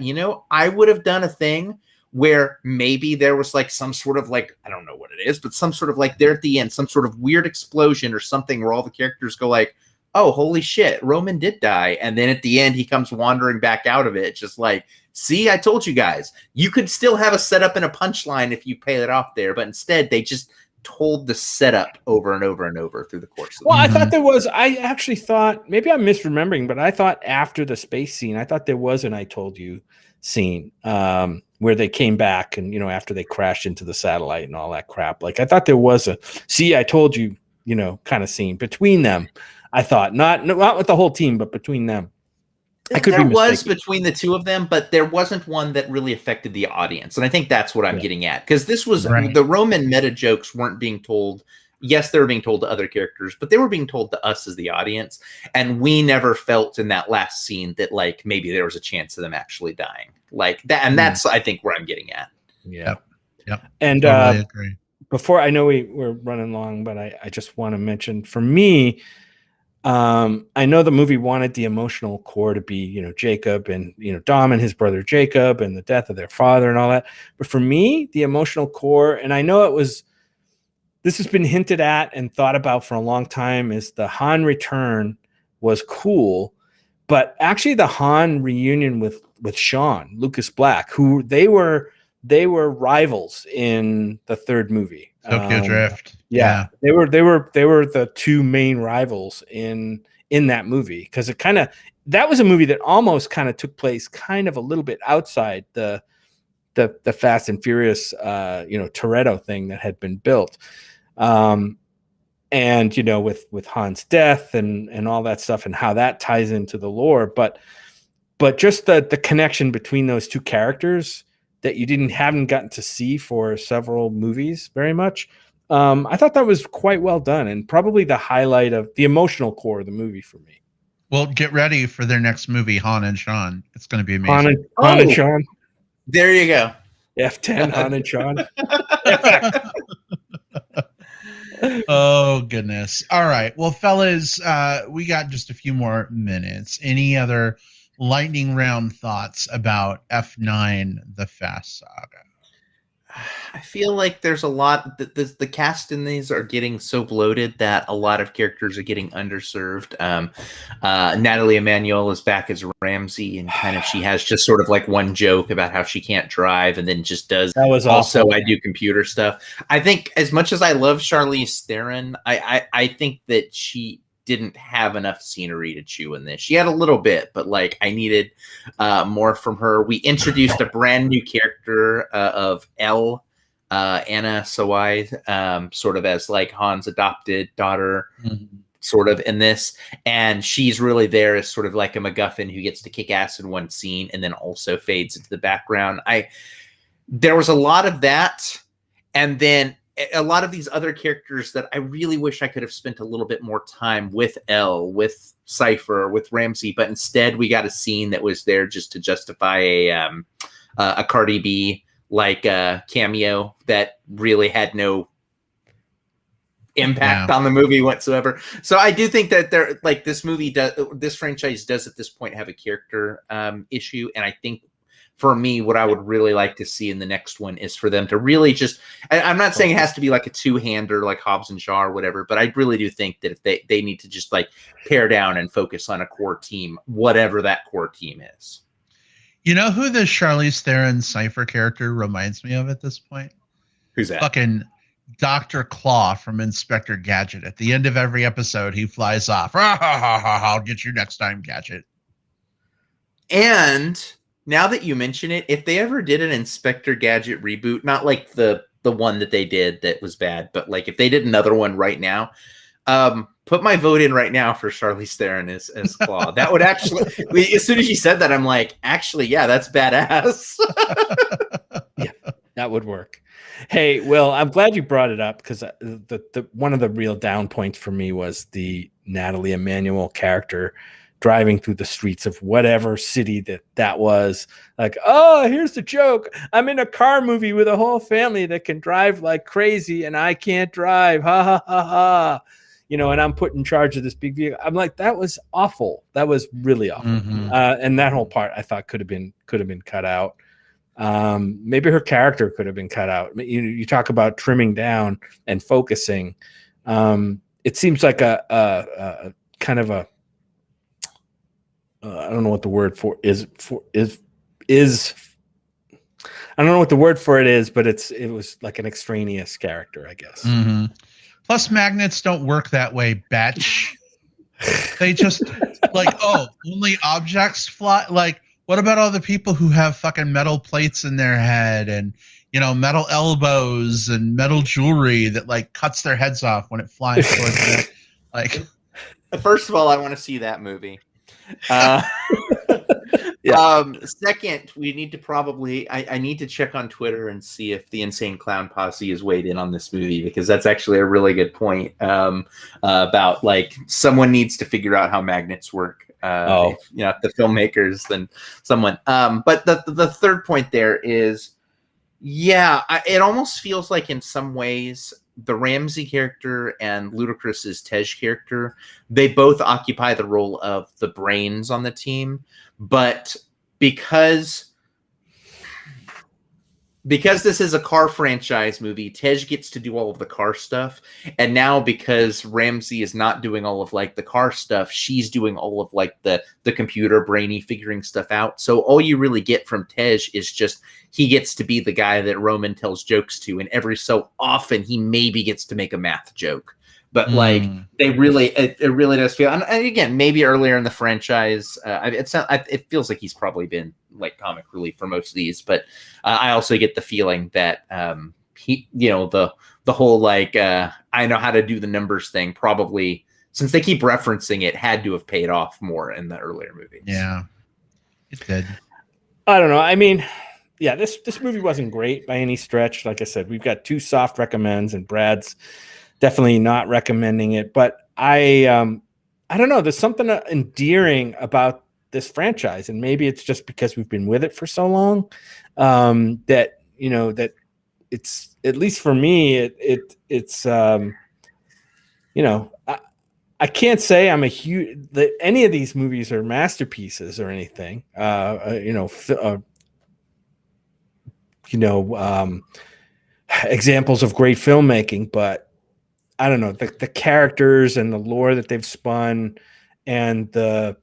I would have done a thing where maybe there was like some sort of like, I don't know what it is, but some sort of like there at the end, some sort of weird explosion or something where all the characters go like, oh, holy shit, Roman did die. And then at the end, he comes wandering back out of it. Just like, see, I told you guys, you could still have a setup and a punchline if you pay it off there. But instead, they just told the setup over and over and over through the course of it. I actually thought, maybe I'm misremembering, but I thought after the space scene, I thought there was an I told you scene where they came back and, after they crashed into the satellite and all that crap. Like, I thought there was a, see, I told you, kind of scene between them. I thought not with the whole team, but between them. There was between the two of them, but there wasn't one that really affected the audience. And I think that's what I'm getting at. Because this was the Roman meta jokes weren't being told. Yes, they were being told to other characters, but they were being told to us as the audience. And we never felt in that last scene that like maybe there was a chance of them actually dying like that. And that's, I think, where I'm getting at. Yeah. Yep. And totally agree. Before, I know we're running long, but I just want to mention, for me, I know the movie wanted the emotional core to be, Jacob and, Dom and his brother Jacob and the death of their father and all that. But for me, the emotional core, and I know this has been hinted at and thought about for a long time, is the Han return was cool. But actually the Han reunion with Sean, Lucas Black, who they were rivals in the third movie. Tokyo Drift. Yeah. They were the two main rivals in that movie, because that was a movie that almost kind of took place kind of a little bit outside the Fast and Furious Toretto thing that had been built. And with Han's death and all that stuff and how that ties into the lore, but just the connection between those two characters that you haven't gotten to see for several movies very much. I thought that was quite well done and probably the highlight of the emotional core of the movie for me. Well, get ready for their next movie, Han and Sean. It's going to be amazing. Han and Sean. There you go. F10, Han and Sean. Oh, goodness. All right. Well, fellas, we got just a few more minutes. Any other lightning round thoughts about F9, the Fast Saga? I feel like there's a lot. The cast in these are getting so bloated that a lot of characters are getting underserved. Natalie Emanuel is back as Ramsey, and kind of she has just sort of like one joke about how she can't drive, and then just does. That was also awful. I do computer stuff. I think as much as I love Charlize Theron, I think that she didn't have enough scenery to chew in this. She had a little bit, but like I needed more from her. We introduced a brand new character of Elle. Anna Sawai, sort of as like Han's adopted daughter, sort of in this, and she's really there as sort of like a MacGuffin who gets to kick ass in one scene and then also fades into the background. There was a lot of that, and then a lot of these other characters that I really wish I could have spent a little bit more time with Elle, with Cypher, with Ramsey, but instead we got a scene that was there just to justify a Cardi B like a cameo that really had no impact on the movie whatsoever. So I do think that this franchise does at this point have a character issue. And I think for me, what I would really like to see in the next one is for them to really just, I'm not saying it has to be like a two-hander like Hobbs and Shaw or whatever, but I really do think that if they need to just like pare down and focus on a core team, whatever that core team is. You know who the Charlize Theron Cypher character reminds me of at this point? Who's that? Fucking Dr. Claw from Inspector Gadget. At the end of every episode, he flies off. I'll get you next time, Gadget. And now that you mention it, if they ever did an Inspector Gadget reboot, not like the one that they did that was bad, but like if they did another one right now, put my vote in right now for Charlize Theron as Claw. That would actually, as soon as you said that, I'm like, actually, yeah, that's badass. Yeah, that would work. Hey, Will, I'm glad you brought it up because the one of the real down points for me was the Natalie Emanuel character driving through the streets of whatever city that was. Like, oh, here's the joke. I'm in a car movie with a whole family that can drive like crazy and I can't drive. Ha, ha, ha, ha. You know, and I'm put in charge of this big vehicle. I'm like, that was awful. That was really awful. And that whole part I thought could have been cut out. Maybe her character could have been cut out. You talk about trimming down and focusing. It seems like a kind of a I don't know what the word for is. I don't know what the word for it is, but it was like an extraneous character, I guess. Plus, magnets don't work that way, bitch. They just like, oh, only objects fly. Like, what about all the people who have fucking metal plates in their head and, you know, metal elbows and metal jewelry that like cuts their heads off when it flies towards them? Like, first of all, I want to see that movie. Second, we need to probably I need to check on Twitter and see if the Insane Clown Posse is weighed in on this movie, because that's actually a really good point about like someone needs to figure out how magnets work. If, you know, the filmmakers than someone. But the third point there is, it almost feels like in some ways the Ramsey character and Ludacris's Tej character, they both occupy the role of the brains on the team, but because this is a car franchise movie, Tej gets to do all of the car stuff. And now because Ramsey is not doing all of like the car stuff, she's doing all of like the computer brainy figuring stuff out. So all you really get from Tej is just he gets to be the guy that Roman tells jokes to. And every so often he maybe gets to make a math joke. But like it really does feel, and again, maybe earlier in the franchise, it feels like he's probably been like comic relief for most of these. But I also get the feeling that he, you know, the whole like I know how to do the numbers thing, probably since they keep referencing it, had to have paid off more in the earlier movies. Yeah, it did. I don't know. I mean, yeah, this movie wasn't great by any stretch. Like I said, we've got 2 soft recommends, and Brad's definitely not recommending it, but I don't know. There's something endearing about this franchise, and maybe it's just because we've been with it for so long that, you know, that it's, at least for me, it's you know, I can't say I'm a huge that any of these movies are masterpieces or anything. examples of great filmmaking, but I don't know, the characters and the lore that they've spun and the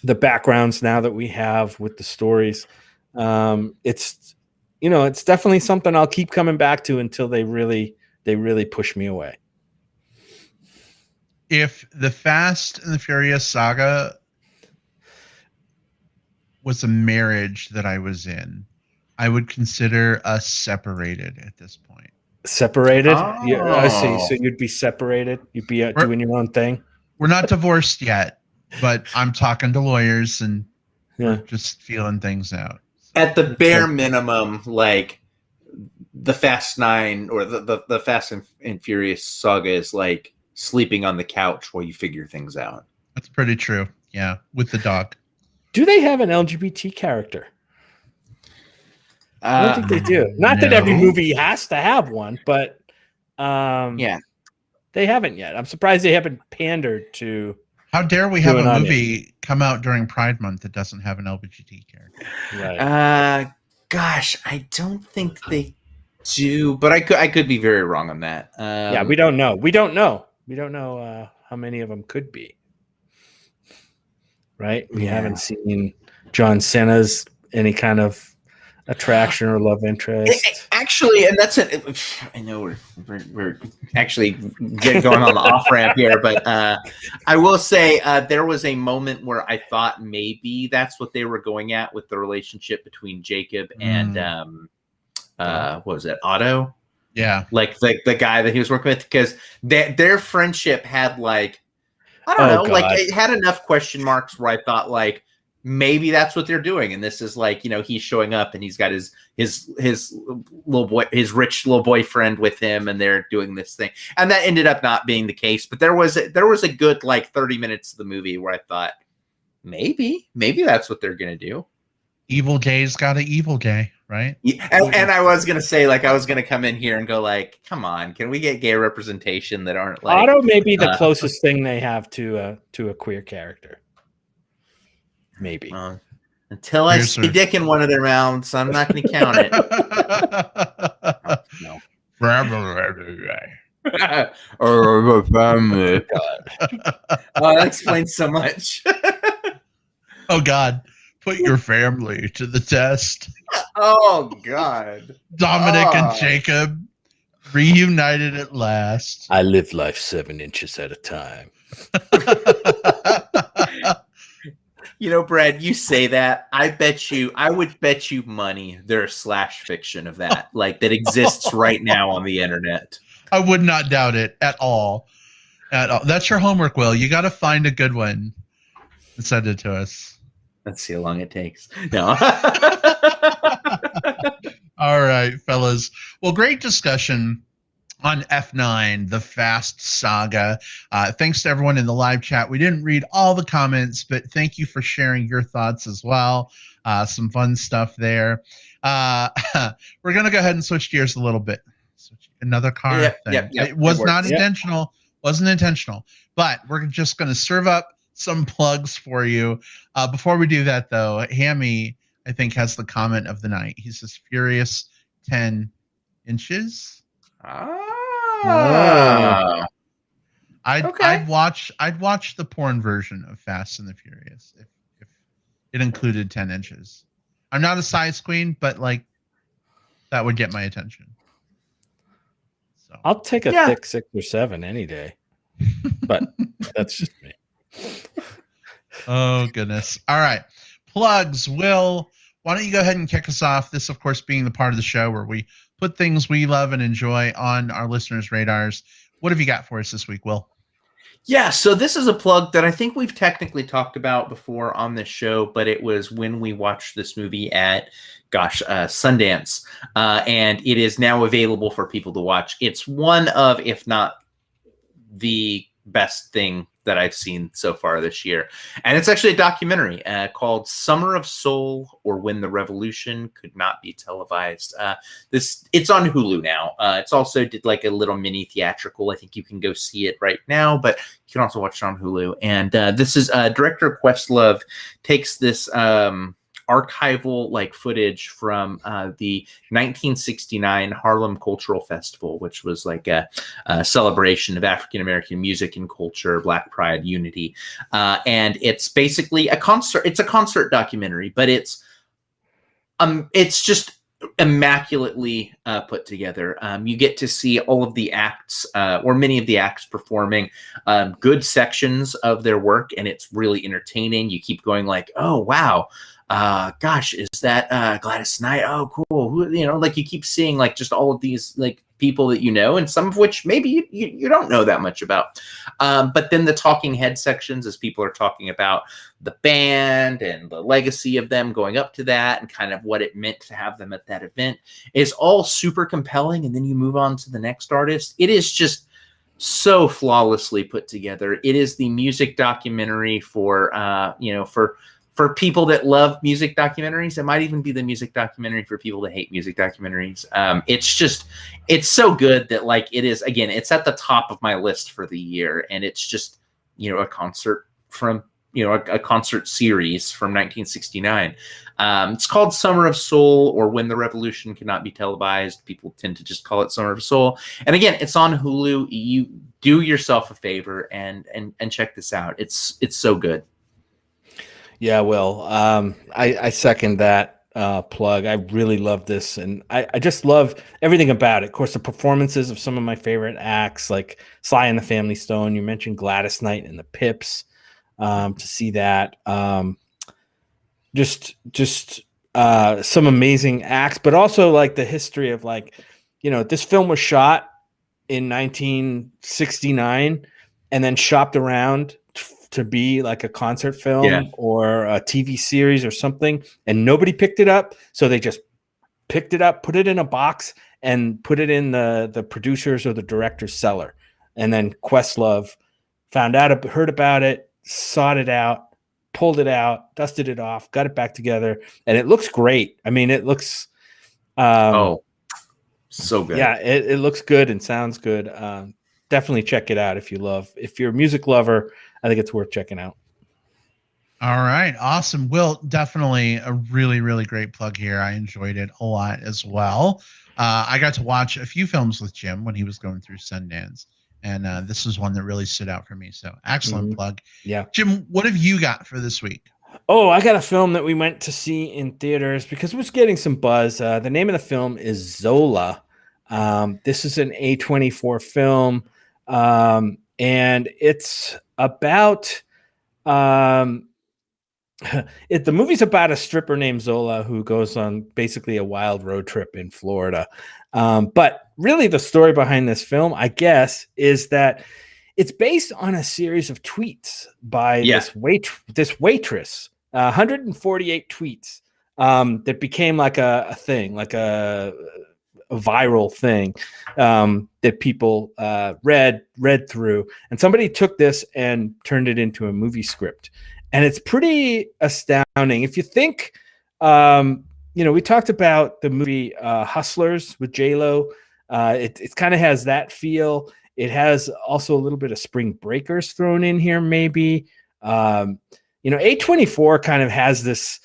backgrounds now that we have with the stories. It's definitely something I'll keep coming back to until they really push me away. If the Fast and the Furious saga was a marriage that I was in, I would consider us separated at this point. Separated? Oh. Yeah, I see. So you'd be separated. You'd be doing your own thing. We're not divorced yet, but I'm talking to lawyers and we're just feeling things out. At the bare minimum, like the Fast 9 or the Fast and Furious saga is like sleeping on the couch while you figure things out. That's pretty true. Yeah, with the dog. Do they have an LGBT character? I don't think they do. Not that every movie has to have one, but yeah, they haven't yet. I'm surprised they haven't pandered to. How dare we have a movie come out during Pride Month that doesn't have an LGBT character? Right. Gosh, I don't think they do, but I could be very wrong on that. Yeah, we don't know. We don't know how many of them could be. Right? We haven't seen John Cena's any kind of attraction or love interest. Actually, and that's it. I know we're actually going on the off ramp here, but I will say there was a moment where I thought maybe that's what they were going at with the relationship between Jacob and what was it, Otto? Yeah, like the guy that he was working with, because their friendship had like, I don't know, God. like it had enough question marks where I thought like maybe that's what they're doing, and this is like, he's showing up and he's got his little boy, his rich little boyfriend with him, and they're doing this thing, and that ended up not being the case. But there was a good like 30 minutes of the movie where I thought maybe that's what they're gonna do. Evil gay's got an evil gay, right? Yeah, and I was gonna say, like, I was gonna come in here and go like, come on, can we get gay representation that aren't like Otto may be the closest thing they have to a queer character. Maybe. Until I see dick in one of their mouths, I'm not going to count it. No. That explains so much. Oh God, put your family to the test. Oh God. Dominic and Jacob reunited at last. I live life 7 inches at a time. Brad, you say that. I would bet you money there's slash fiction of that, like that exists right now on the internet. I would not doubt it at all. At all. That's your homework, Will. You got to find a good one and send it to us. Let's see how long it takes. No. All right, fellas. Well, great discussion on F9, the Fast Saga. Thanks to everyone in the live chat. We didn't read all the comments, but thank you for sharing your thoughts as well. Some fun stuff there. We're going to go ahead and switch gears a little bit. Another car thing. It was not intentional. Wasn't intentional. But we're just going to serve up some plugs for you. Before we do that, though, Hammy, I think, has the comment of the night. He says, Furious 10 inches. I'd watch the porn version of Fast and the Furious if it included 10 inches. I'm not a size queen, but like that would get my attention. So I'll take a thick 6 or 7 any day. But that's just me. Oh goodness. All right. Plugs. Will, why don't you go ahead and kick us off? This, of course, being the part of the show where we put things we love and enjoy on our listeners' radars. What have you got for us this week, Will? Yeah, so this is a plug that I think we've technically talked about before on this show, but it was when we watched this movie at, Sundance, and it is now available for people to watch. It's one of, if not the best thing that I've seen so far this year. And it's actually a documentary called Summer of Soul, or When the Revolution Could Not Be Televised. It's on Hulu now. It's also did like a little mini theatrical. I think you can go see it right now, but you can also watch it on Hulu. And this is director Questlove takes this archival like footage from the 1969 Harlem Cultural Festival, which was like a celebration of African American music and culture, Black Pride, unity, and it's basically a concert. It's a concert documentary, but it's just immaculately put together. You get to see all of the acts, or many of the acts, performing good sections of their work, and it's really entertaining. You keep going like, oh wow, gosh, is that Gladys Knight? Oh cool. Who, like you keep seeing like just all of these like people that and some of which maybe you don't know that much about. But then the talking head sections, as people are talking about the band and the legacy of them going up to that and kind of what it meant to have them at that event, is all super compelling. And then you move on to the next artist. It is just so flawlessly put together. It is the music documentary for for people that love music documentaries. It might even be the music documentary for people that hate music documentaries. It's so good that like it is, again, it's at the top of my list for the year. And it's just, a concert from, a concert series from 1969. It's called Summer of Soul, or When the Revolution Cannot Be Televised. People tend to just call it Summer of Soul. And again, it's on Hulu. You do yourself a favor and check this out. It's so good. Yeah, well, I second that plug. I really love this, and I just love everything about it. Of course, the performances of some of my favorite acts, like Sly and the Family Stone. You mentioned Gladys Knight and the Pips. To see that, just some amazing acts, but also like the history of like, this film was shot in 1969 and then shopped around to be like a concert film or a TV series or something, and nobody picked it up. So they just picked it up, put it in a box, and put it in the producers or the director's cellar. And then Questlove heard about it, sought it out, pulled it out, dusted it off, got it back together, and it looks great. I mean, it looks so good. Yeah, it looks good and sounds good. Definitely check it out if you're a music lover. I think it's worth checking out. All right. Awesome. Will, definitely a really, really great plug here. I enjoyed it a lot as well. I got to watch a few films with Jim when he was going through Sundance, and this was one that really stood out for me. So excellent plug. Yeah. Jim, what have you got for this week? Oh, I got a film that we went to see in theaters because it was getting some buzz. The name of the film is Zola. This is an A24 film, and it's about the movie's about a stripper named Zola who goes on basically a wild road trip in Florida. But really the story behind this film, I guess, is that it's based on a series of tweets by this waitress, 148 tweets that became like a thing, like a viral thing that people read through, and somebody took this and turned it into a movie script, and it's pretty astounding. If you think, we talked about the movie Hustlers with J-Lo. It kind of has that feel. It has also a little bit of Spring Breakers thrown in here, maybe. A24 kind of has this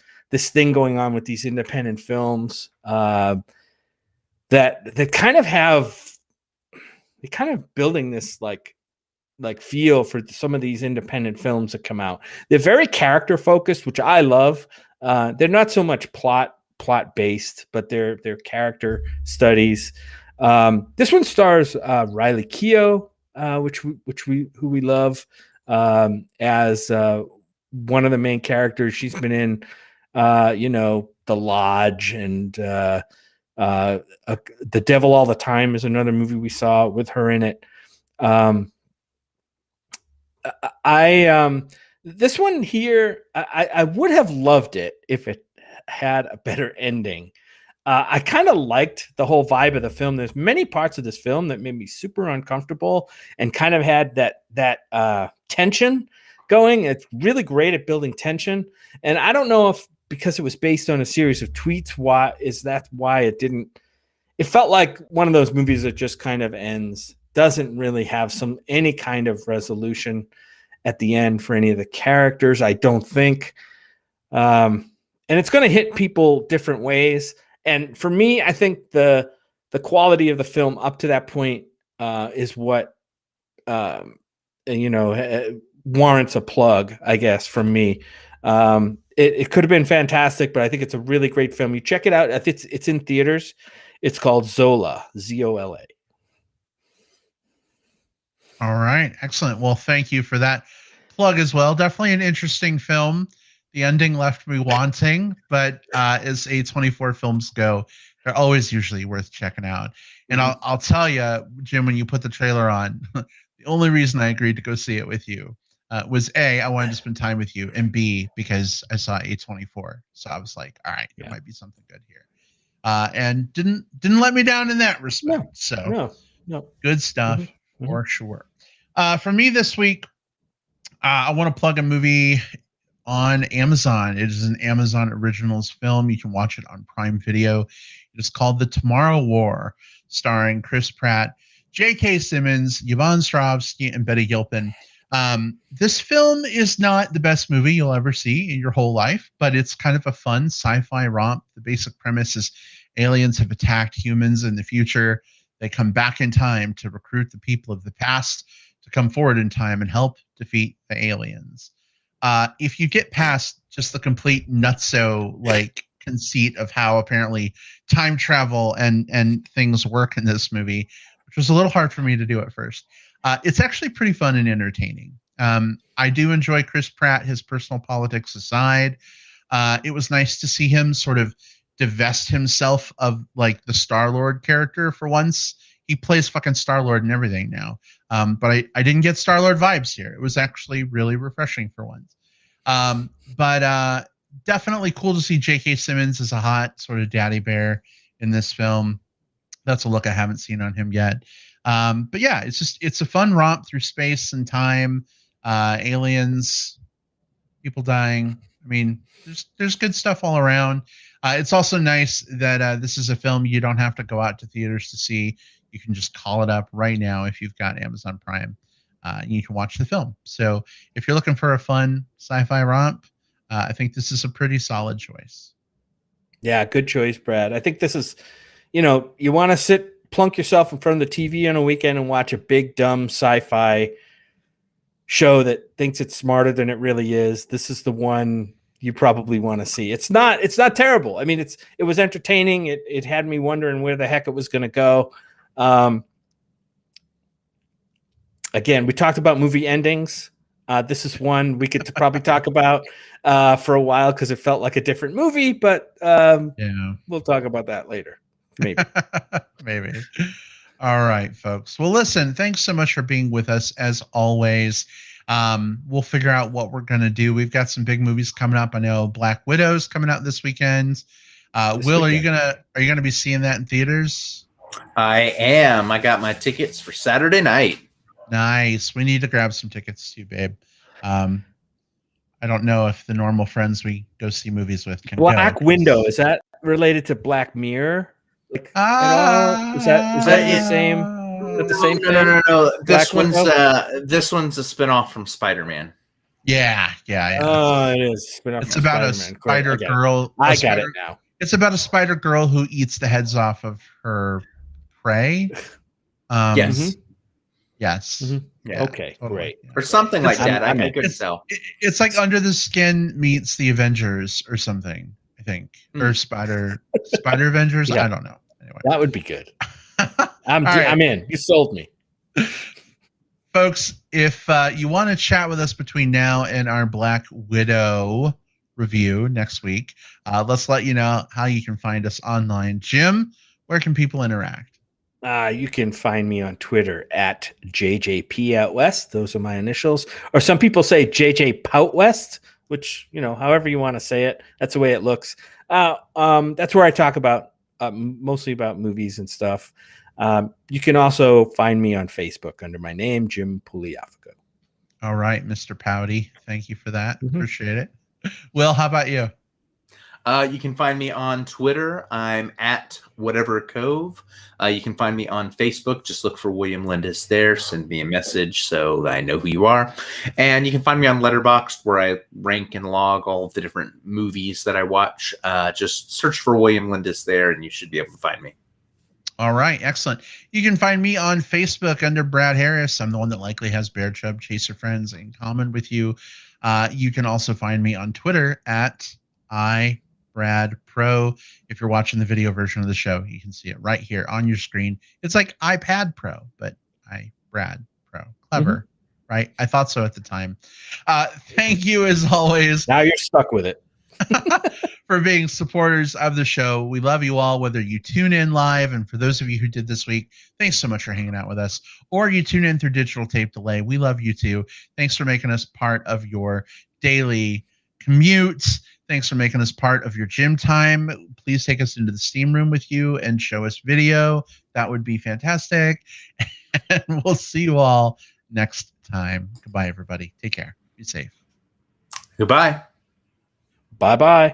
thing going on with these independent films that kind of have, they kind of building this like feel for some of these independent films that come out. They're very character focused, which I love. They're not so much plot based, but they're character studies. This one stars Riley Keough, who we love as one of the main characters. She's been in The Lodge, and The Devil All the Time is another movie we saw with her in it. This one here, I would have loved it if it had a better ending. I kind of liked the whole vibe of the film. There's many parts of this film that made me super uncomfortable and kind of had that tension going. It's really great at building tension. And I don't know if because it was based on a series of tweets, why it didn't, it felt like one of those movies that just kind of ends, doesn't really have any kind of resolution at the end for any of the characters, I don't think. And and it's going to hit people different ways. And for me, I think the quality of the film up to that point is what warrants a plug, I guess, from me. It could have been fantastic, but I think it's a really great film. You check it out. It's in theaters. It's called Zola, Zola. All right. Excellent. Well, thank you for that plug as well. Definitely an interesting film. The ending left me wanting, but as A24 films go, they're always usually worth checking out. And I'll tell you, Jim, when you put the trailer on, the only reason I agreed to go see it with you was A, I wanted to spend time with you, and B, because I saw A24. So I was like, all right, there might be something good here. And didn't let me down in that respect. No. Good stuff for sure. For me this week, I want to plug a movie on Amazon. It is an Amazon Originals film. You can watch it on Prime Video. It is called The Tomorrow War, starring Chris Pratt, J.K. Simmons, Yvonne Strahovski, and Betty Gilpin. This film is not the best movie you'll ever see in your whole life, but it's kind of a fun sci-fi romp. The basic premise is aliens have attacked humans in the future. They come back in time to recruit the people of the past to come forward in time and help defeat the aliens. If you get past just the complete nutso conceit of how apparently time travel and things work in this movie, which was a little hard for me to do at first, it's actually pretty fun and entertaining. I do enjoy Chris Pratt, his personal politics aside. It was nice to see him sort of divest himself of the Star-Lord character for once. He plays fucking Star-Lord and everything now. But I didn't get Star-Lord vibes here. It was actually really refreshing for once. But definitely cool to see J.K. Simmons as a hot sort of daddy bear in this film. That's a look I haven't seen on him yet. But yeah, it's a fun romp through space and time, aliens, people dying. I mean, there's good stuff all around. It's also nice that this is a film you don't have to go out to theaters to see. You can just call it up right now if you've got Amazon Prime. And you can watch the film. So if you're looking for a fun sci-fi romp, I think this is a pretty solid choice. Yeah, good choice, Brad. I think this is, you want to plunk yourself in front of the TV on a weekend and watch a big, dumb sci-fi show that thinks it's smarter than it really is. This is the one you probably want to see. It's not terrible. I mean, it was entertaining. It had me wondering where the heck it was going to go. Again, we talked about movie endings. This is one we could probably talk about for a while because it felt like a different movie, but we'll talk about that later. Maybe. Maybe. All right, folks. Well, listen, thanks so much for being with us as always. We'll figure out what we're going to do. We've got some big movies coming up. I know Black Widow's coming out this weekend. Will, are you gonna be seeing that in theaters? I am. I got my tickets for Saturday night. Nice. We need to grab some tickets too, babe. I don't know if the normal friends we go see movies with can Black go. Window, is that related to Black Mirror? Is that the same? Is that the same thing? No. This one's a spinoff from Spider-Man. Yeah. Oh, it is. It's about a spider girl. I got it now. It's about a spider girl who eats the heads off of her prey. Yes. Mm-hmm. Yes. Mm-hmm. Yeah. Okay, great. Or something like that. I couldn't tell. It's like Under the Skin meets the Avengers or something, I think. Or Spider Avengers. Yeah. I don't know. Anyway. That would be good. I'm in. You sold me. Folks, if you want to chat with us between now and our Black Widow review next week, let's let you know how you can find us online. Jim, where can people interact? You can find me on Twitter at JJPOutWest. Those are my initials. Or some people say JJ Poutwest, which, however you want to say it, that's the way it looks. That's where I talk about mostly about movies and stuff. You can also find me on Facebook under my name, Jim Pugliafico. All right, Mr. Pouty. Thank you for that. Mm-hmm. Appreciate it. Will, how about you? You can find me on Twitter. I'm at whatever Cove. You can find me on Facebook. Just look for William Lindis there. Send me a message so that I know who you are. And you can find me on Letterboxd, where I rank and log all of the different movies that I watch. Just search for William Lindis there, and you should be able to find me. All right, excellent. You can find me on Facebook under Brad Harris. I'm the one that likely has Bear Chub Chaser Friends in common with you. You can also find me on Twitter at iBradPro. If you're watching the video version of the show, you can see it right here on your screen. It's like iPad Pro, but iBrad Pro. Clever, right? I thought so at the time. Thank you, as always. Now you're stuck with it. For being supporters of the show. We love you all, whether you tune in live, and for those of you who did this week, thanks so much for hanging out with us, or you tune in through digital tape delay. We love you too. Thanks for making us part of your daily commutes. Thanks for making us part of your gym time. Please take us into the steam room with you and show us video. That would be fantastic. And we'll see you all next time. Goodbye, everybody. Take care. Be safe. Goodbye. Bye-bye.